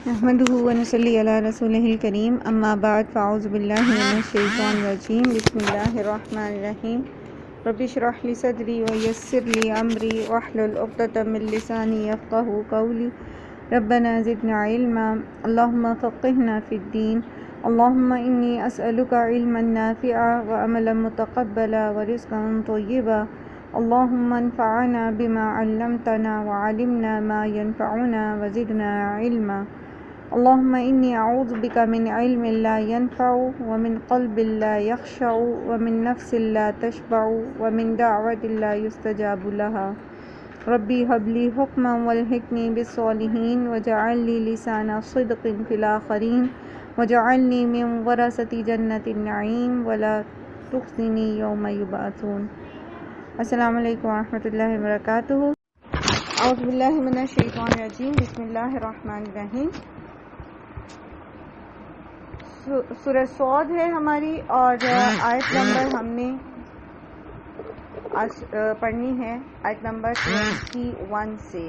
نحمده ونصلي على رسوله الكريم اما بعد فاعوذ بالله من الشیطان الرجیم بسم اللہ الرحمن الرحیم رب اشرح لي صدری ويسر لي امری واحلل عقدۃ من لسانی یفقهوا قولی ربنا زدنا علما اللهم فقهنا في الدين اللهم انی اسألک علما نافعا وعملا متقبلا ورزقا طیبا اللهم انفعنا بما علمتنا وعلمنا ما ينفعنا وزدنا علما اللهم انی اعوذ بک من علم لا ينفع ومن قلب لا يخشع ومن نفس لا تشبع ومن دعوة لا يستجاب لها ربی هب لی حکما والحقنی بالصالحین واجعل لی لسان صدق فی الآخرین واجعلنی من ورثة جنة النعیم ولا تخزنی یوم یبعثون۔ السلام علیکم ورحمۃ اللہ وبرکاتہ۔ اعوذ باللہ من الشیطان الرجیم بسم اللہ الرحمن الرحیم۔ سورہ صاد ہے ہماری اور آیت نمبر ہم نے آج پڑھنی ہے آیت نمبر 21 سے۔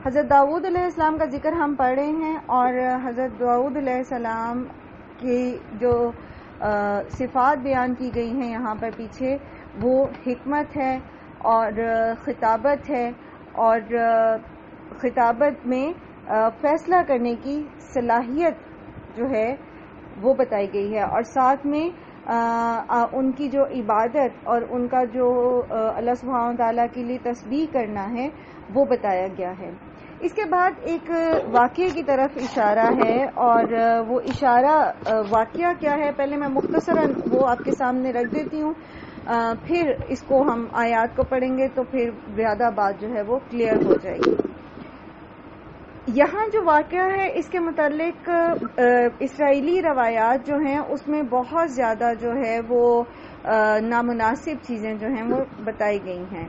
حضرت داؤد علیہ السلام کا ذکر ہم پڑھ رہے ہیں اور حضرت داؤد علیہ السلام کی جو صفات بیان کی گئی ہیں یہاں پر پیچھے، وہ حکمت ہے اور خطابت ہے، اور خطابت میں فیصلہ کرنے کی صلاحیت جو ہے وہ بتائی گئی ہے، اور ساتھ میں ان کی جو عبادت اور ان کا جو اللہ سبحانہ تعالیٰ کے لیے تسبیح کرنا ہے وہ بتایا گیا ہے۔ اس کے بعد ایک واقعے کی طرف اشارہ ہے، اور وہ اشارہ واقعہ کیا ہے پہلے میں مختصراً وہ آپ کے سامنے رکھ دیتی ہوں، پھر اس کو ہم آیات کو پڑھیں گے تو پھر زیادہ بات جو ہے وہ کلیئر ہو جائے گی۔ یہاں جو واقعہ ہے اس کے متعلق اسرائیلی روایات جو ہیں اس میں بہت زیادہ جو ہے وہ نامناسب چیزیں جو ہیں وہ بتائی گئی ہیں۔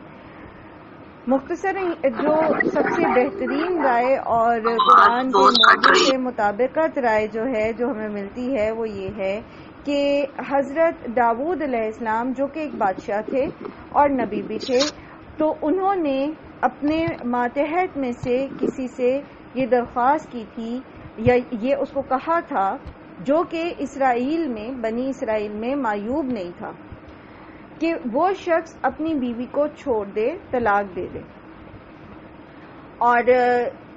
مختصر جو سب سے بہترین رائے اور قرآن کے موضوع سے مطابقت رائے جو ہے جو ہمیں ملتی ہے وہ یہ ہے کہ حضرت داؤد علیہ السلام جو کہ ایک بادشاہ تھے اور نبی بھی تھے، تو انہوں نے اپنے ماتحت میں سے کسی سے یہ درخواست کی تھی یا یہ اس کو کہا تھا، جو کہ اسرائیل میں بنی اسرائیل میں معیوب نہیں تھا، کہ وہ شخص اپنی بیوی کو چھوڑ دے، طلاق دے دے۔ اور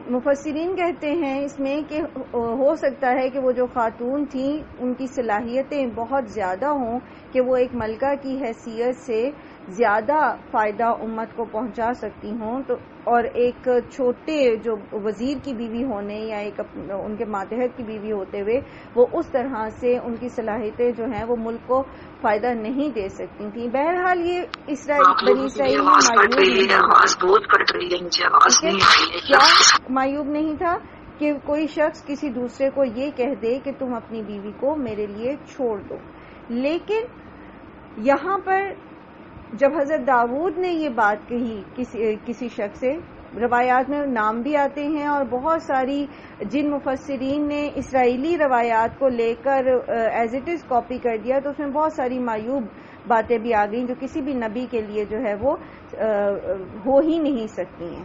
مفسرین کہتے ہیں اس میں کہ ہو سکتا ہے کہ وہ جو خاتون تھیں ان کی صلاحیتیں بہت زیادہ ہوں کہ وہ ایک ملکہ کی حیثیت سے زیادہ فائدہ امت کو پہنچا سکتی ہوں، تو اور ایک چھوٹے جو وزیر کی بیوی ہونے یا ایک ان کے ماتحت کی بیوی ہوتے ہوئے وہ اس طرح سے ان کی صلاحیتیں جو ہیں وہ ملک کو فائدہ نہیں دے سکتی تھیں۔ بہرحال یہ بنی اسرائیل کیا معیوب نہیں تھا کہ کوئی شخص کسی دوسرے کو یہ کہہ دے کہ تم اپنی بیوی کو میرے لیے چھوڑ دو، لیکن یہاں پر جب حضرت داؤد نے یہ بات کہی کسی شخص سے، روایات میں نام بھی آتے ہیں اور بہت ساری جن مفسرین نے اسرائیلی روایات کو لے کر ایز اٹ از کاپی کر دیا تو اس میں بہت ساری معیوب باتیں بھی آ گئیں جو کسی بھی نبی کے لیے جو ہے وہ ہو ہی نہیں سکتی ہیں۔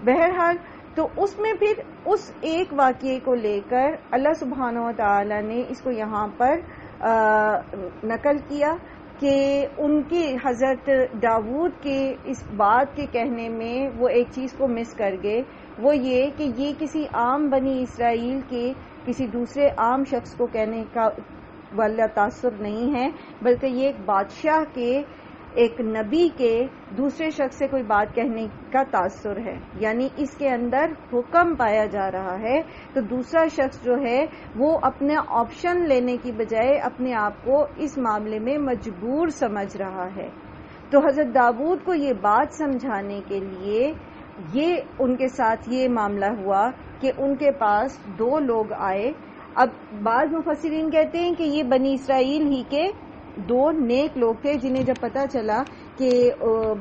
بہرحال تو اس میں پھر اس ایک واقعے کو لے کر اللہ سبحانہ و تعالی نے اس کو یہاں پر نقل کیا کہ ان کے حضرت داؤد کے اس بات کے کہنے میں وہ ایک چیز کو مس کر گئے، وہ یہ کہ یہ کسی عام بنی اسرائیل کے کسی دوسرے عام شخص کو کہنے کا والا تاثر نہیں ہے، بلکہ یہ ایک بادشاہ کے، ایک نبی کے دوسرے شخص سے کوئی بات کہنے کا تاثر ہے، یعنی اس کے اندر حکم پایا جا رہا ہے، تو دوسرا شخص جو ہے وہ اپنے آپشن لینے کی بجائے اپنے آپ کو اس معاملے میں مجبور سمجھ رہا ہے۔ تو حضرت داؤد کو یہ بات سمجھانے کے لیے یہ ان کے ساتھ یہ معاملہ ہوا کہ ان کے پاس دو لوگ آئے۔ اب بعض مفسرین کہتے ہیں کہ یہ بنی اسرائیل ہی کے دو نیک لوگ تھے جنہیں جب پتا چلا کہ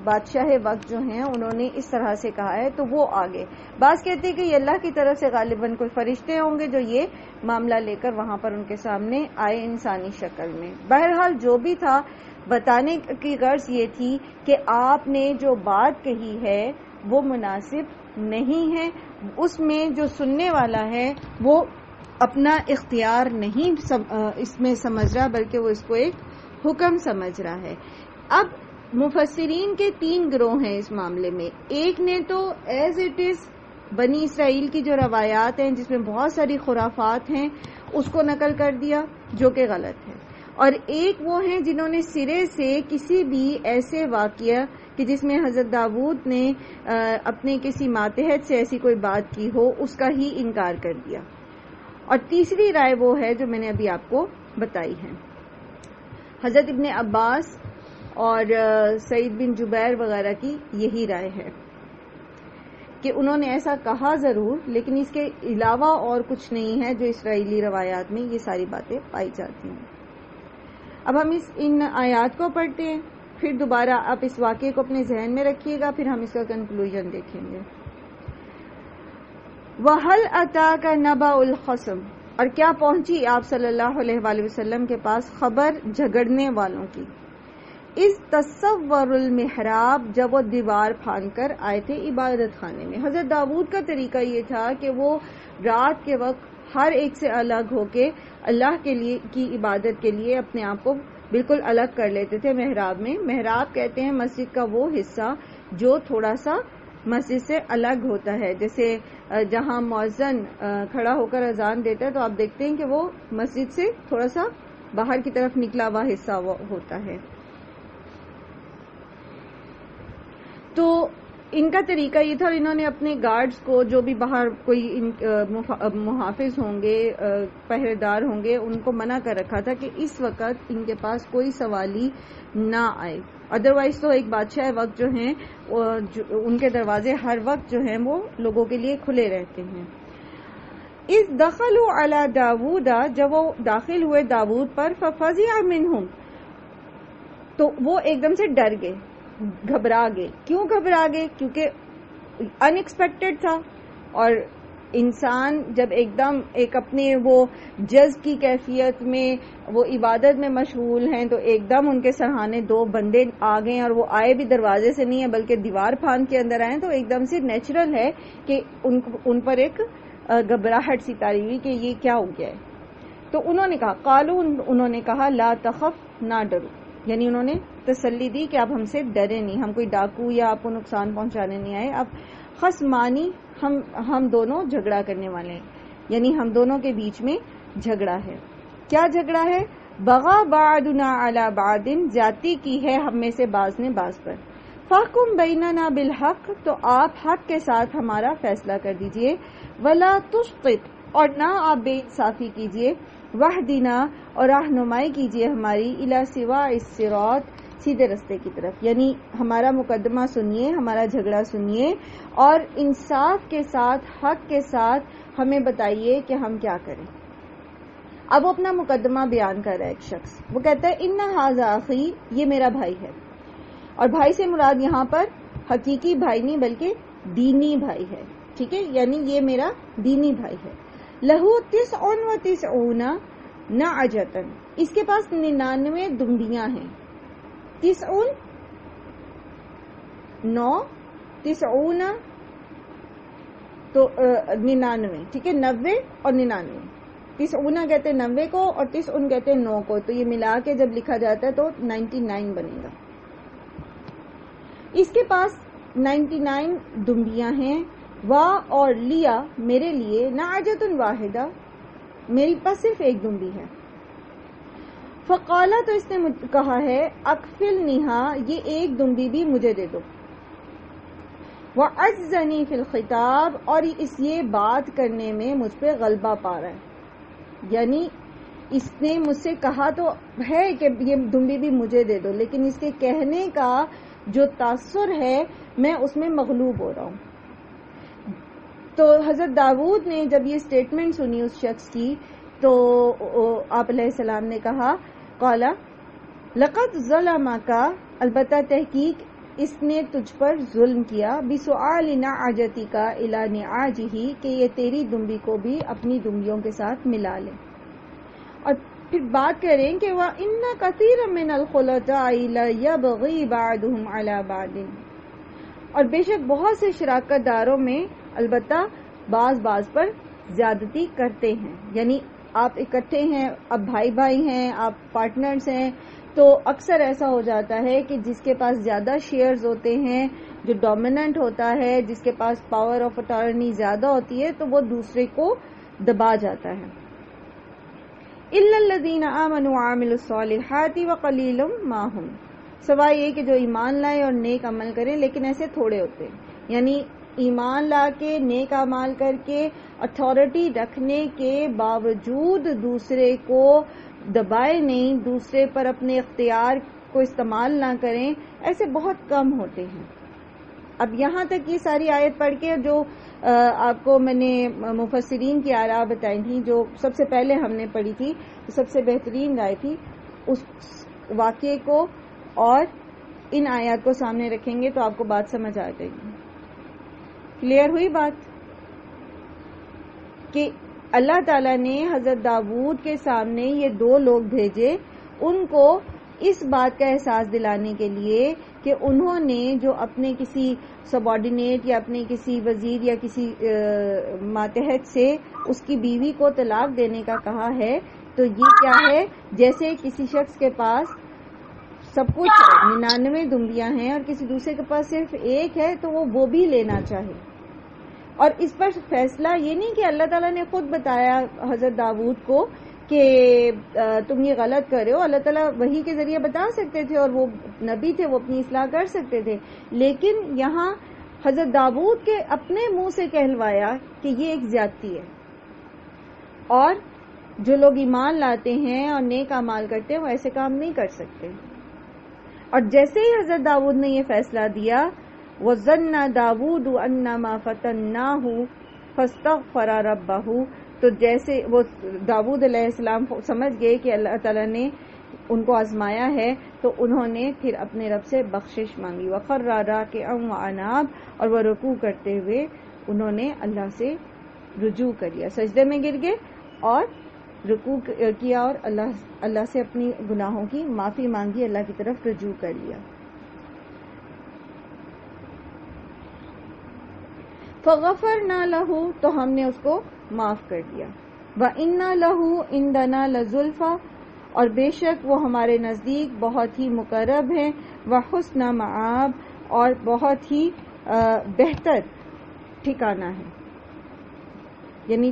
بادشاہ وقت جو ہیں انہوں نے اس طرح سے کہا ہے تو وہ آگے۔ بعض کہتے ہیں کہ یہ اللہ کی طرف سے غالباً کوئی فرشتے ہوں گے جو یہ معاملہ لے کر وہاں پر ان کے سامنے آئے انسانی شکل میں۔ بہرحال جو بھی تھا، بتانے کی غرض یہ تھی کہ آپ نے جو بات کہی ہے وہ مناسب نہیں ہے، اس میں جو سننے والا ہے وہ اپنا اختیار نہیں اس میں سمجھ رہا، بلکہ وہ اس کو ایک حکم سمجھ رہا ہے۔ اب مفسرین کے 3 گروہ ہیں اس معاملے میں۔ ایک نے تو ایز اٹ از بنی اسرائیل کی جو روایات ہیں جس میں بہت ساری خرافات ہیں اس کو نقل کر دیا، جو کہ غلط ہے، اور ایک وہ ہیں جنہوں نے سرے سے کسی بھی ایسے واقعہ کہ جس میں حضرت داؤد نے اپنے کسی ماتحت سے ایسی کوئی بات کی ہو اس کا ہی انکار کر دیا، اور تیسری رائے وہ ہے جو میں نے ابھی آپ کو بتائی ہے۔ حضرت ابن عباس اور سعید بن جبیر وغیرہ کی یہی رائے ہے کہ انہوں نے ایسا کہا ضرور، لیکن اس کے علاوہ اور کچھ نہیں ہے جو اسرائیلی روایات میں یہ ساری باتیں پائی جاتی ہیں۔ اب ہم ان آیات کو پڑھتے ہیں، پھر دوبارہ آپ اس واقعے کو اپنے ذہن میں رکھیے گا، پھر ہم اس کا کنکلوژن دیکھیں گے۔ وَهَلْ أَتَاكَ نَبَأُ الْخَصْمِ، اور کیا پہنچی آپ صلی اللہ علیہ وآلہ وسلم کے پاس خبر جھگڑنے والوں کی۔ اس تصور المحراب، جب وہ دیوار پھاند کر آئے تھے عبادت خانے میں۔ حضرت داؤد کا طریقہ یہ تھا کہ وہ رات کے وقت ہر ایک سے الگ ہو کے اللہ کے لیے کی عبادت کے لیے اپنے آپ کو بالکل الگ کر لیتے تھے محراب میں۔ محراب کہتے ہیں مسجد کا وہ حصہ جو تھوڑا سا مسجد سے الگ ہوتا ہے، جیسے جہاں مؤذن کھڑا ہو کر اذان دیتا ہے تو آپ دیکھتے ہیں کہ وہ مسجد سے تھوڑا سا باہر کی طرف نکلا ہوا حصہ ہوتا ہے۔ تو ان کا طریقہ یہ تھا، اور انہوں نے اپنے گارڈز کو جو بھی باہر کوئی محافظ ہوں گے، پہرے دار ہوں گے، ان کو منع کر رکھا تھا کہ اس وقت ان کے پاس کوئی سوالی نہ آئے۔ ادروائز تو ایک بادشاہ وقت جو ہیں ان کے دروازے ہر وقت جو ہیں وہ لوگوں کے لیے کھلے رہتے ہیں۔ اس دخلوا علی داود، جب وہ داخل ہوئے داود پر، ففزع منہم، تو وہ ایک دم سے ڈر گئے، گھبرا گئے۔ کیوں گھبرا گئے؟ کیونکہ ان ایکسپیکٹڈ تھا، اور انسان جب ایک دم ایک اپنے وہ جذب کی کیفیت میں وہ عبادت میں مشغول ہیں تو ایک دم ان کے سرہانے 2 بندے آ گئے، اور وہ آئے بھی دروازے سے نہیں ہے بلکہ دیوار پھاند کے اندر آئے، تو ایک دم سے نیچرل ہے کہ ان پر ایک گھبراہٹ سی طاری ہوئی کہ یہ کیا ہو گیا ہے۔ تو انہوں نے کہا، قالوا، انہوں نے کہا، لا تخف، نہ ڈرو، یعنی انہوں نے تسلی دی کہ آپ ہم سے ڈرے نہیں، ہم کوئی ڈاکو یا آپ کو نقصان پہنچانے نہیں آئے، اب خصمانی، ہم دونوں جھگڑا کرنے والے ہیں، یعنی ہم دونوں کے بیچ میں جھگڑا ہے۔ کیا جھگڑا ہے؟ بغا بعضنا علی بعض، زیادتی کی ہے ہم میں سے بعض نے بعض پر۔ فاحکم بیننا بالحق، تو آپ حق کے ساتھ ہمارا فیصلہ کر دیجئے۔ ولا تشطط، اور نہ آپ بے انصافی کیجئے۔ واہدنا، اور رہنمائی کیجئے ہماری، الی سواء الصراط، سیدھے رستے کی طرف، یعنی ہمارا مقدمہ سنیے، ہمارا جھگڑا سنیے، اور انصاف کے ساتھ، حق کے ساتھ ہمیں بتائیے کہ ہم کیا کریں۔ اب وہ اپنا مقدمہ بیان کر رہا ہے ایک شخص، وہ کہتا ہے ان ھذا اخی، یہ میرا بھائی ہے، اور بھائی سے مراد یہاں پر حقیقی بھائی نہیں بلکہ دینی بھائی ہے، ٹھیک ہے، یعنی یہ میرا دینی بھائی ہے۔ لہو 99 نعجۃ، اس کے پاس 99 دمبیاں ہیں۔ 90 90 تو 99، ٹھیک ہے، 90 اور 99، 90 کہتے ہیں 90 کو اور 90 کہتے ہیں 9 کو، تو یہ ملا کے جب لکھا جاتا ہے تو 99 بنے گا۔ اس کے پاس 99 دمبیاں ہیں، وا، اور لیا، میرے لیے، نعجۃ واحدہ، میری پاس صرف ایک دمبی ہے۔ فقالا، تو اس نے کہا ہے، اکفلنیہا، یہ ایک دمبی بھی مجھے دے دو۔ وعجزنی فی الخطاب، اور یہ بات کرنے میں مجھ پہ غلبہ پا رہا ہے، یعنی اس نے مجھ سے کہا تو ہے کہ یہ دمبی بھی مجھے دے دو، لیکن اس کے کہنے کا جو تاثر ہے میں اس میں مغلوب ہو رہا ہوں۔ تو حضرت داؤد نے جب یہ سٹیٹمنٹ سنی اس شخص کی تو آپ علیہ السلام نے کہا، قالا لقد ظلمک، البتہ تحقیق اس نے تجھ پر ظلم کیا، بسؤال نعجتک الی نعاجہ، کہ یہ تیری دمبی کو بھی اپنی دمبیوں کے ساتھ ملا لے۔ اور پھر بات کریں کہ وَإِنَّ كَثِيرًا مِنَ الْخُلَطَاءِ لَيَبْغِي بَعْضُهُمْ عَلَى بَعْضٍ، اور بے شک بہت سے شراکت داروں میں البتہ بعض پر زیادتی کرتے ہیں. یعنی آپ اکٹھے ہیں، اب بھائی بھائی ہیں، آپ پارٹنرز ہیں، تو اکثر ایسا ہو جاتا ہے کہ جس کے پاس زیادہ شیئرز ہوتے ہیں، جو ڈومیننٹ ہوتا ہے، جس کے پاس پاور آف اٹارنی زیادہ ہوتی ہے، تو وہ دوسرے کو دبا جاتا ہے. الا الذین آمنوا وعملوا الصالحات وقلیل ما هم، سوائے یہ کہ جو ایمان لائے اور نیک عمل کریں، لیکن ایسے تھوڑے ہوتے ہیں. یعنی ایمان لا کے نیک اعمال کر کے اتھارٹی رکھنے کے باوجود دوسرے کو دبائے نہیں، دوسرے پر اپنے اختیار کو استعمال نہ کریں، ایسے بہت کم ہوتے ہیں. اب یہاں تک یہ ساری آیت پڑھ کے جو آپ کو میں نے مفسرین کی آراء بتائی تھی، جو سب سے پہلے ہم نے پڑھی تھی، سب سے بہترین رائے تھی، اس واقعے کو اور ان آیات کو سامنے رکھیں گے تو آپ کو بات سمجھ آ جائے گی. کلیئر ہوئی بات کہ اللہ تعالیٰ نے حضرت داؤد کے سامنے یہ دو لوگ بھیجے، ان کو اس بات کا احساس دلانے کے لیے کہ انہوں نے جو اپنے کسی سب آرڈینیٹ یا اپنے کسی وزیر یا کسی ماتحت سے اس کی بیوی کو طلاق دینے کا کہا ہے، تو یہ کیا ہے، جیسے کسی شخص کے پاس سب کچھ 99 دمبیاں ہیں اور کسی دوسرے کے پاس صرف ایک ہے، تو وہ بھی لینا چاہے. اور اس پر فیصلہ یہ نہیں کہ اللہ تعالیٰ نے خود بتایا حضرت داؤد کو کہ تم یہ غلط کر رہے ہو. اللہ تعالیٰ وحی کے ذریعے بتا سکتے تھے اور وہ نبی تھے، وہ اپنی اصلاح کر سکتے تھے، لیکن یہاں حضرت داؤد کے اپنے منہ سے کہلوایا کہ یہ ایک زیادتی ہے، اور جو لوگ ایمان لاتے ہیں اور نیک اعمال کرتے ہیں وہ ایسے کام نہیں کر سکتے. اور جیسے ہی حضرت داؤد نے یہ فیصلہ دیا، وَظَنَّ دَاوُودُ أَنَّمَا فَتَنَّاهُ فَاسْتَغْفَرَ رَبَّهُ، تو جیسے وہ داؤد علیہ السلام سمجھ گئے کہ اللہ تعالیٰ نے ان کو آزمایا ہے، تو انہوں نے پھر اپنے رب سے بخشش مانگی. وَخَرَّ رَاكِعًا وَأَنَابَ، اور وہ رکوع کرتے ہوئے انہوں نے اللہ سے رجوع کر لیا، سجدے میں گر گئے اور رکوع کیا اور اللہ سے اپنی گناہوں کی معافی مانگی، اللہ کی طرف رجوع کر لیا. فَغَفَرْنَا لَهُ، تو ہم نے اس کو معاف کر دیا. وَإِنَّا لَهُ عِندَنَا لَزُلْفَىٰ، اور بے شک وہ ہمارے نزدیک بہت ہی مقرب ہیں. وَحُسْنَ مَآب، اور بہت ہی بہتر ٹھکانہ ہے. یعنی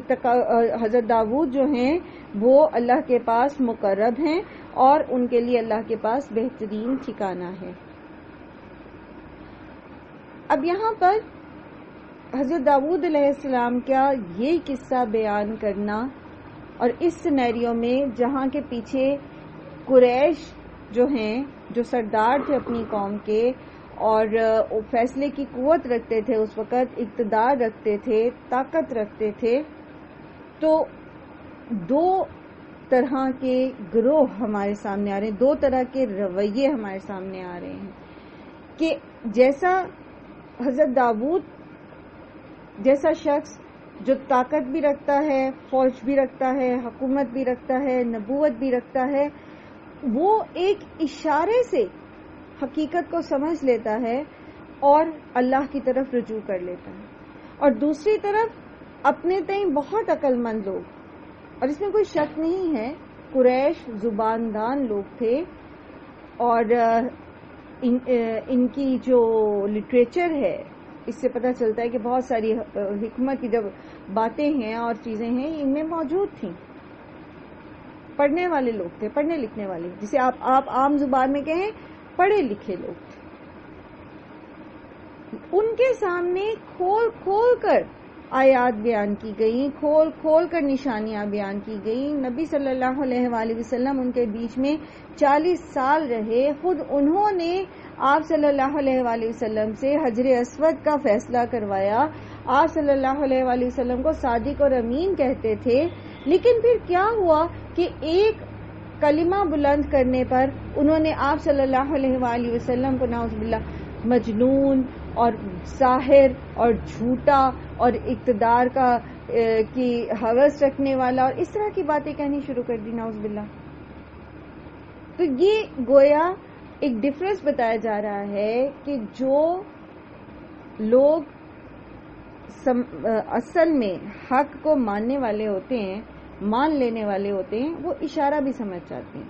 حضرت داؤد جو ہیں وہ اللہ کے پاس مقرب ہیں اور ان کے لیے اللہ کے پاس بہترین ٹھکانہ ہے. اب یہاں پر حضرت داؤد علیہ السلام کا یہ قصہ بیان کرنا، اور اس سینیریو میں جہاں کے پیچھے قریش جو ہیں، جو سردار تھے اپنی قوم کے اور فیصلے کی قوت رکھتے تھے، اس وقت اقتدار رکھتے تھے، طاقت رکھتے تھے، تو دو طرح کے گروہ ہمارے سامنے آ رہے ہیں، دو طرح کے رویے ہمارے سامنے آ رہے ہیں کہ جیسا حضرت داؤد جیسا شخص جو طاقت بھی رکھتا ہے، فوج بھی رکھتا ہے، حکومت بھی رکھتا ہے، نبوت بھی رکھتا ہے، وہ ایک اشارے سے حقیقت کو سمجھ لیتا ہے اور اللہ کی طرف رجوع کر لیتا ہے. اور دوسری طرف اپنے تئیں بہت عقل مند لوگ، اور اس میں کوئی شک نہیں ہے قریش زباندان لوگ تھے، اور ان کی جو لٹریچر ہے اس سے پتہ چلتا ہے کہ بہت ساری حکمت کی جب باتیں ہیں اور چیزیں ہیں ان میں موجود تھیں. پڑھنے والے لوگ تھے، پڑھنے لکھنے والے، جسے آپ عام زبان میں کہیں پڑھے لکھے لوگ تھے. ان کے سامنے کھول کھول کر آیات بیان کی گئیں، کھول کھول کر نشانیاں بیان کی گئیں. نبی صلی اللہ علیہ وآلہ وسلم ان کے بیچ میں 40 سال رہے. خود انہوں نے آپ صلی اللہ علیہ وآلہ وسلم سے حجر اسود کا فیصلہ کروایا. آپ صلی اللہ علیہ وآلہ وسلم کو صادق اور امین کہتے تھے. لیکن پھر کیا ہوا کہ ایک کلمہ بلند کرنے پر انہوں نے آپ صلی اللہ علیہ وآلہ وسلم کو نعوذ باللہ مجنون اور ساحر اور جھوٹا اور اقتدار کی ہوس رکھنے والا اور اس طرح کی باتیں کہنی شروع کر دی، نعوذ باللہ. تو یہ گویا ایک ڈفرنس بتایا جا رہا ہے کہ جو لوگ اصل میں حق کو ماننے والے ہوتے ہیں، مان لینے والے ہوتے ہیں، وہ اشارہ بھی سمجھ جاتے ہیں.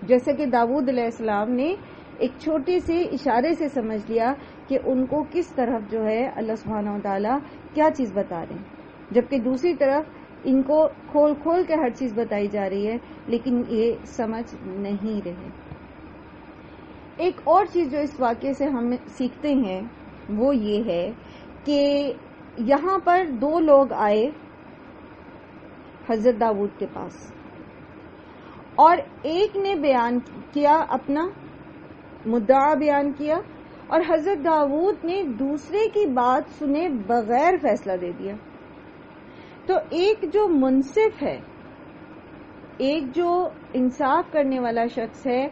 جیسے کہ داؤد علیہ السلام نے ایک چھوٹے سے اشارے سے سمجھ لیا کہ ان کو کس طرف جو ہے اللہ سبحانہ و تعالیٰ کیا چیز بتا رہے ہیں، جبکہ دوسری طرف ان کو کھول کھول کے ہر چیز بتائی جا رہی ہے لیکن یہ سمجھ نہیں رہے. ایک اور چیز جو اس واقعے سے ہم سیکھتے ہیں وہ یہ ہے کہ یہاں پر دو لوگ آئے حضرت داؤد کے پاس، اور ایک نے بیان کیا، اپنا مدعا بیان کیا، اور حضرت داؤد نے دوسرے کی بات سنے بغیر فیصلہ دے دیا. تو ایک جو منصف ہے، ایک جو انصاف کرنے والا شخص ہے،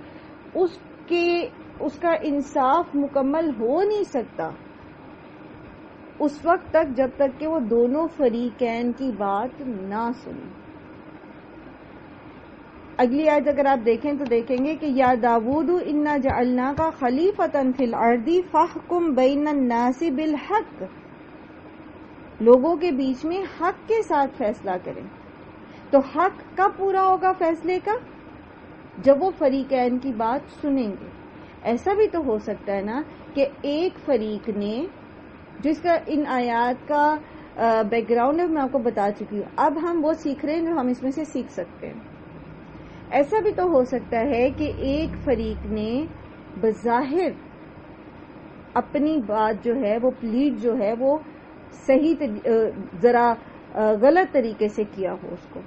اس کا انصاف مکمل ہو نہیں سکتا اس وقت تک جب تک کہ وہ دونوں فریقین کی بات نہ سنے. اگلی آیت اگر آپ دیکھیں تو دیکھیں گے کہ یا داؤد انا جعلناک خلیفۃ فی الارض فاحکم بین الناس بالحق، لوگوں کے بیچ میں حق کے ساتھ فیصلہ کریں. تو حق کب پورا ہوگا فیصلے کا؟ جب وہ فریقین کی بات سنیں گے. ایسا بھی تو ہو سکتا ہے نا کہ ایک فریق نے، جس کا ان آیات کا بیک گراؤنڈ میں آپ کو بتا چکی ہوں، اب ہم وہ سیکھ رہے ہیں جو ہم اس میں سے سیکھ سکتے ہیں. ایسا بھی تو ہو سکتا ہے کہ ایک فریق نے بظاہر اپنی بات جو ہے وہ پلیڈ جو ہے وہ صحیح ذرا غلط طریقے سے کیا ہو، اس کو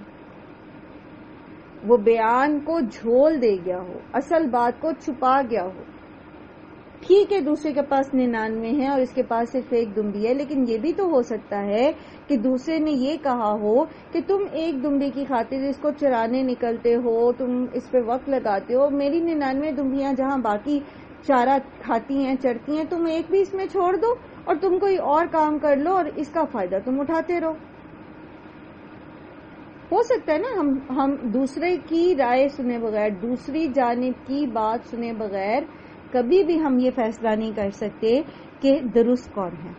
وہ بیان کو جھول دے گیا ہو، اصل بات کو چھپا گیا ہو. ٹھیک ہے دوسرے کے پاس 99 ہے اور اس کے پاس صرف ایک دمبی ہے، لیکن یہ بھی تو ہو سکتا ہے کہ دوسرے نے یہ کہا ہو کہ تم ایک دمبی کی خاطر اس کو چرانے نکلتے ہو، تم اس پہ وقت لگاتے ہو، میری 99 دمبیاں جہاں باقی چارہ کھاتی ہیں چرتی ہیں، تم ایک بھی اس میں چھوڑ دو اور تم کوئی اور کام کر لو اور اس کا فائدہ تم اٹھاتے رہو. ہو سکتا ہے نا ہم دوسرے کی رائے سنے بغیر، دوسری جانب کی بات سنے بغیر کبھی بھی ہم یہ فیصلہ نہیں کر سکتے کہ درست کون ہے.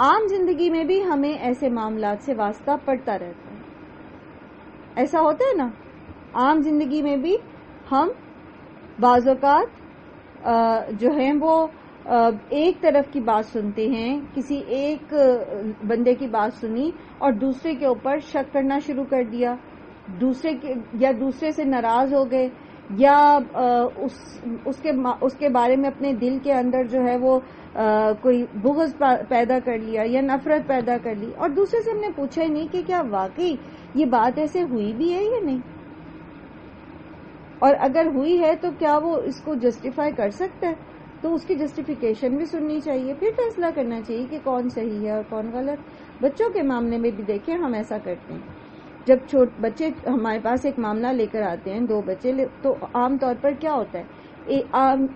عام زندگی میں بھی ہمیں ایسے معاملات سے واسطہ پڑتا رہتا ہے. ایسا ہوتا ہے نا، عام زندگی میں بھی ہم بعض اوقات جو ہیں وہ ایک طرف کی بات سنتے ہیں، کسی ایک بندے کی بات سنی اور دوسرے کے اوپر شک کرنا شروع کر دیا، دوسرے سے ناراض ہو گئے، یا اس کے بارے میں اپنے دل کے اندر جو ہے وہ کوئی بغض پیدا کر لیا یا نفرت پیدا کر لی، اور دوسرے سے ہم نے پوچھا ہی نہیں کہ کیا واقعی یہ بات ایسے ہوئی بھی ہے یا نہیں، اور اگر ہوئی ہے تو کیا وہ اس کو جسٹیفائی کر سکتا ہے. تو اس کی جسٹیفیکیشن بھی سننی چاہیے، پھر فیصلہ کرنا چاہیے کہ کون صحیح ہے اور کون غلط. بچوں کے معاملے میں بھی دیکھیں ہم ایسا کرتے ہیں. جب بچے ہمارے پاس ایک معاملہ لے کر آتے ہیں، 2 بچے، تو عام طور پر کیا ہوتا ہے،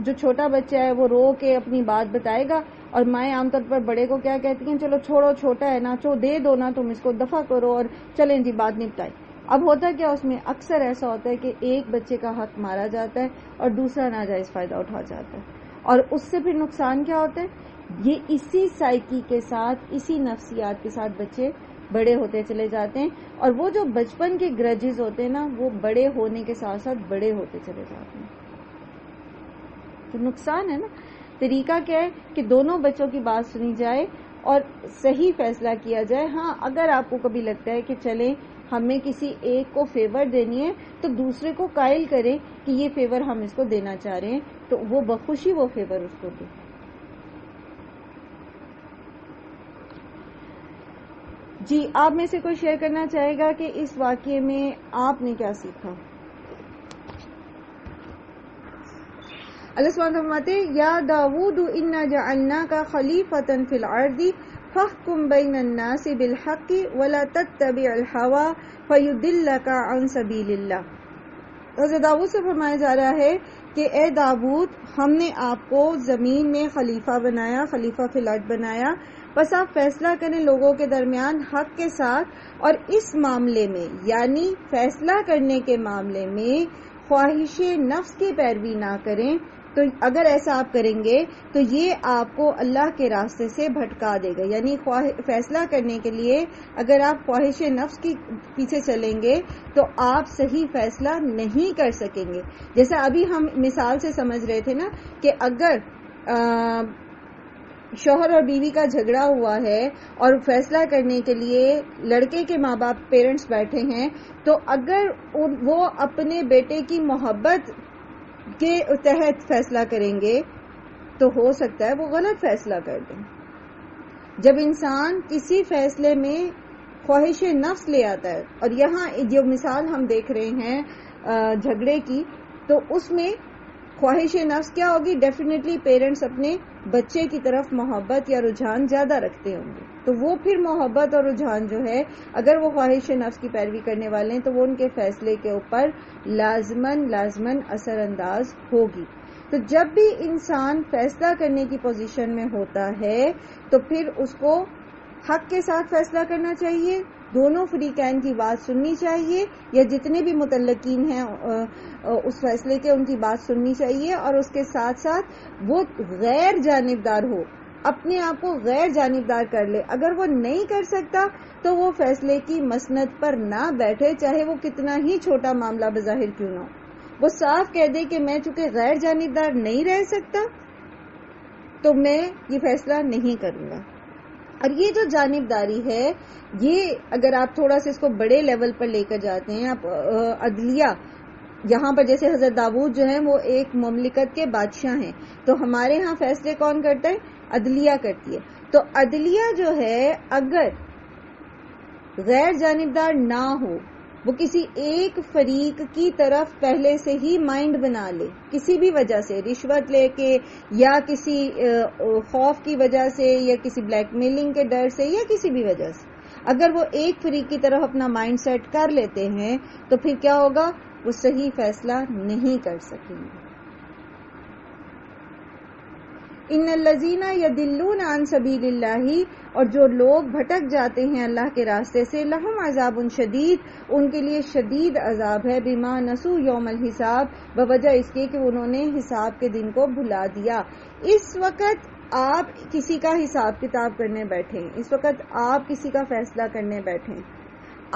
جو چھوٹا بچہ ہے وہ رو کے اپنی بات بتائے گا، اور مائیں عام طور پر بڑے کو کیا کہتی ہیں، چلو چھوڑو چھوٹا ہے نا، دے دو نا، تم اس کو دفع کرو اور چلیں جی بات نپٹائی. اب ہوتا کیا اس میں اکثر ایسا ہوتا ہے کہ ایک بچے کا حق مارا جاتا ہے اور دوسرا ناجائز فائدہ اٹھا جاتا ہے، اور اس سے پھر نقصان کیا ہوتا ہے، یہ اسی سائیکی کے ساتھ، اسی نفسیات کے ساتھ بچے بڑے ہوتے چلے جاتے ہیں، اور وہ جو بچپن کے گرجز ہوتے ہیں نا وہ بڑے ہونے کے ساتھ ساتھ بڑے ہوتے چلے جاتے ہیں. تو نقصان ہے نا. طریقہ کیا ہے کہ دونوں بچوں کی بات سنی جائے اور صحیح فیصلہ کیا جائے. ہاں اگر آپ کو کبھی لگتا ہے کہ چلیں ہمیں کسی ایک کو فیور دینی ہے تو دوسرے کو قائل کریں کہ یہ فیور ہم اس کو دینا چاہ رہے ہیں، تو وہ بخوشی وہ فیور اس کو دے. جی آپ میں سے کوئی شیئر کرنا چاہے گا کہ اس واقعے میں آپ نے کیا سیکھا؟ اللہ سبحانہ فرماتے یا داؤد انا جعلناک خلیفۃ فی الارض فاحکم بین الناس بالحق ولا تتبع الہوی فیضلک عن سبیل اللہ. حضرت داؤد سے فرمایا جا رہا ہے کہ اے داؤد، ہم نے آپ کو زمین میں خلیفہ بنایا، خلیفہ فی الارض بنایا، بس آپ فیصلہ کریں لوگوں کے درمیان حق کے ساتھ، اور اس معاملے میں یعنی فیصلہ کرنے کے معاملے میں خواہش نفس کی پیروی نہ کریں، تو اگر ایسا آپ کریں گے تو یہ آپ کو اللہ کے راستے سے بھٹکا دے گا. یعنی فیصلہ کرنے کے لیے اگر آپ خواہش نفس کی پیچھے چلیں گے تو آپ صحیح فیصلہ نہیں کر سکیں گے. جیسا ابھی ہم مثال سے سمجھ رہے تھے نا کہ اگر شوہر اور بیوی کا جھگڑا ہوا ہے اور فیصلہ کرنے کے لیے لڑکے کے ماں باپ پیرنٹس بیٹھے ہیں، تو اگر وہ اپنے بیٹے کی محبت کے تحت فیصلہ کریں گے تو ہو سکتا ہے وہ غلط فیصلہ کر دیں. جب انسان کسی فیصلے میں خواہش نفس لے آتا ہے، اور یہاں جو مثال ہم دیکھ رہے ہیں جھگڑے کی، تو اس میں خواہش نفس کیا ہوگی؟ ڈیفینیٹلی پیرنٹس اپنے بچے کی طرف محبت یا رجحان زیادہ رکھتے ہوں گے، تو وہ پھر محبت اور رجحان جو ہے اگر وہ خواہش نفس کی پیروی کرنے والے ہیں تو وہ ان کے فیصلے کے اوپر لازماً اثر انداز ہوگی. تو جب بھی انسان فیصلہ کرنے کی پوزیشن میں ہوتا ہے تو پھر اس کو حق کے ساتھ فیصلہ کرنا چاہیے، دونوں فریقین کی بات سننی چاہیے، یا جتنے بھی متعلقین ہیں اس فیصلے کے ان کی بات سننی چاہیے، اور اس کے ساتھ ساتھ وہ غیر جانبدار ہو، اپنے آپ کو غیر جانبدار کر لے. اگر وہ نہیں کر سکتا تو وہ فیصلے کی مسند پر نہ بیٹھے، چاہے وہ کتنا ہی چھوٹا معاملہ بظاہر کیوں نہ ہو. وہ صاف کہہ دے کہ میں چونکہ غیر جانبدار نہیں رہ سکتا تو میں یہ فیصلہ نہیں کروں گا. اور یہ جو جانبداری ہے، یہ اگر آپ تھوڑا سا اس کو بڑے لیول پر لے کر جاتے ہیں، آپ عدلیہ، یہاں پر جیسے حضرت داؤد جو ہیں وہ ایک مملکت کے بادشاہ ہیں، تو ہمارے ہاں فیصلے کون کرتا ہے؟ عدلیہ کرتی ہے. تو عدلیہ جو ہے اگر غیر جانبدار نہ ہو، وہ کسی ایک فریق کی طرف پہلے سے ہی مائنڈ بنا لے، کسی بھی وجہ سے، رشوت لے کے یا کسی خوف کی وجہ سے یا کسی بلیک میلنگ کے ڈر سے یا کسی بھی وجہ سے، اگر وہ ایک فریق کی طرف اپنا مائنڈ سیٹ کر لیتے ہیں تو پھر کیا ہوگا؟ وہ صحیح فیصلہ نہیں کر سکیں گے. ان الذین یضلون عن سبیل اللہ، اور جو لوگ بھٹک جاتے ہیں اللہ کے راستے سے، لہم عذاب شدید، ان کے لیے شدید عذاب ہے، بما نسوا یوم الحساب، بوجہ اس کے کہ انہوں نے حساب کے دن کو بھلا دیا. اس وقت آپ کسی کا حساب کتاب کرنے بیٹھے، اس وقت آپ کسی کا فیصلہ کرنے بیٹھے،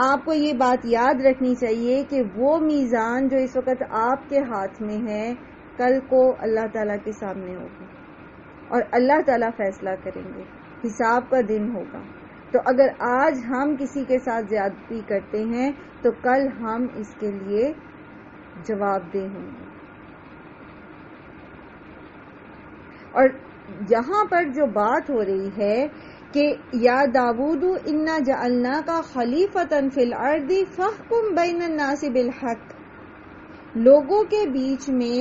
آپ کو یہ بات یاد رکھنی چاہیے کہ وہ میزان جو اس وقت آپ کے ہاتھ میں ہے کل کو اللہ تعالیٰ کے سامنے ہوگا، اور اللہ تعالیٰ فیصلہ کریں گے، حساب کا دن ہوگا. تو اگر آج ہم کسی کے ساتھ زیادتی کرتے ہیں تو کل ہم اس کے لیے جواب دہ ہوں گے. اور یہاں پر جو بات ہو رہی ہے کہ یا داود انا جعلناک خلیفۃ فی الارض فاحکم بین الناس بالحق، لوگوں کے بیچ میں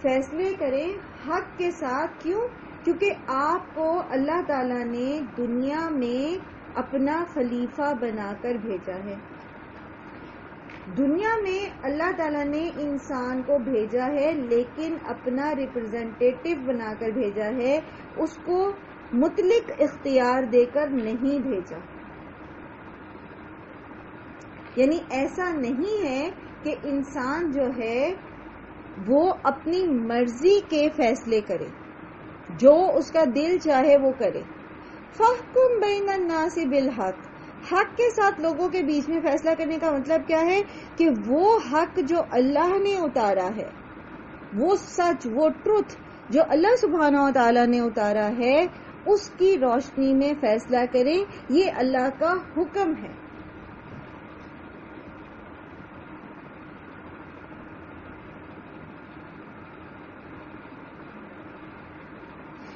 فیصلے کریں حق کے ساتھ. کیوں؟ کیونکہ آپ کو اللہ تعالیٰ نے دنیا میں اپنا خلیفہ بنا کر بھیجا ہے. دنیا میں اللہ تعالیٰ نے انسان کو بھیجا ہے لیکن اپنا ریپرزینٹیٹو بنا کر بھیجا ہے، اس کو مطلق اختیار دے کر نہیں بھیجا. یعنی ایسا نہیں ہے کہ انسان جو ہے وہ اپنی مرضی کے فیصلے کرے، جو اس کا دل چاہے وہ کرے. فاحکم بین الناس بالحق، حق کے ساتھ لوگوں کے بیچ میں فیصلہ کرنے کا مطلب کیا ہے؟ کہ وہ حق جو اللہ نے اتارا ہے، وہ سچ، وہ ٹروتھ جو اللہ سبحانہ و تعالیٰ نے اتارا ہے، اس کی روشنی میں فیصلہ کریں. یہ اللہ کا حکم ہے.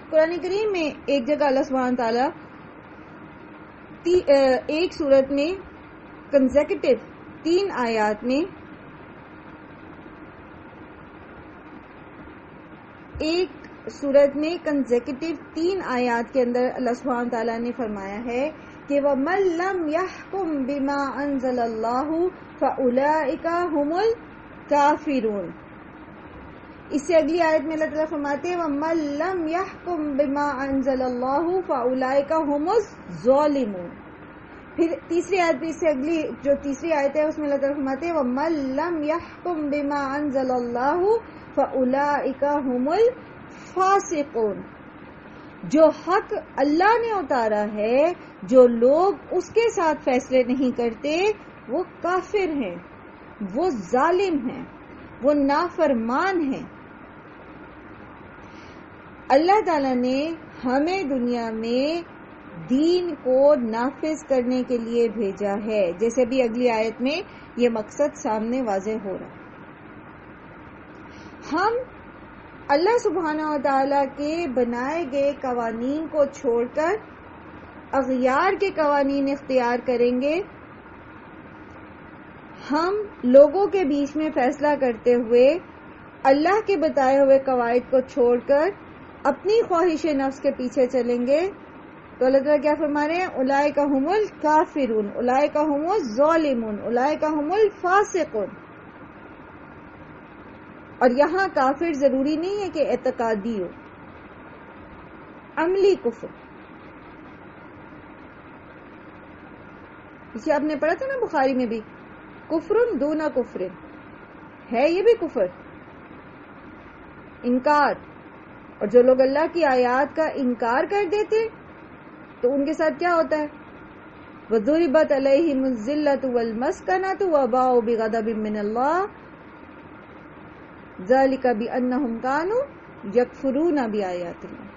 قرآن کریم میں ایک جگہ اللہ سبحانہ تعالیٰ ایک سورت میں کنزیکٹیو 3 آیات میں کنزیکٹیو 3 آیات کے اندر اللہ سبحانہ تعالیٰ نے فرمایا ہے کہ وَمَن لَّمْ يَحْكُم بِمَا أَنزَلَ اللَّهُ فَأُولَٰئِكَ هُمُ الْكَافِرُونَ. اس سے اگلی آیت میں اللہ تعالیٰ فرماتے ہیں وَمَن لَّمْ يَحْكُم بِمَا أَنزَلَ اللَّهُ فَأُولَٰئِكَ هُمُ الظَّالِمُونَ. پھر تیسری آیت بھی اس سے اگلی جو تیسری آیت ہے اس میں اللہ تعالیٰ فرماتے ہیں وَمَن لَّمْ يَحْكُم بِمَا أَنزَلَ اللَّهُ فَأُولَٰئِكَ هُمُ الْفَاسِقُونَ. جو حق اللہ نے اتارا ہے، جو لوگ اس کے ساتھ فیصلے نہیں کرتے، وہ کافر ہیں، وہ ظالم ہیں، وہ نافرمان ہیں. اللہ تعالیٰ نے ہمیں دنیا میں دین کو نافذ کرنے کے لیے بھیجا ہے، جیسے بھی اگلی آیت میں یہ مقصد سامنے واضح ہو رہا. ہم اللہ سبحانہ و تعالیٰ کے بنائے گئے قوانین کو چھوڑ کر اغیار کے قوانین اختیار کریں گے. ہم لوگوں کے بیچ میں فیصلہ کرتے ہوئے اللہ کے بتائے ہوئے قواعد کو چھوڑ کر اپنی خواہش نفس کے پیچھے چلیں گے تو اللہ تعالیٰ کیا فرما رہے ہیں؟ اولئک هم الکافرون، اولئک هم الظالمون، اولئک هم الفاسقون. اور یہاں کافر ضروری نہیں ہے کہ اعتقادی ہو، عملی کفر. اسے آپ نے پڑھا تھا نا بخاری میں بھی، کفر دون کفر، ہے یہ بھی کفر، انکار. اور جو لوگ اللہ کی آیات کا انکار کر دیتے تو ان کے ساتھ کیا ہوتا ہے؟ وَضُرِبَتْ عَلَيْهِمُ الذِّلَّةُ وَالْمَسْكَنَةُ وَبَاءُوا بِغَضَبٍ مِّنَ اللَّهِ ذَلِكَ بِأَنَّهُمْ كَانُوا يَكْفُرُونَ بِآيَاتِ اللَّهِ.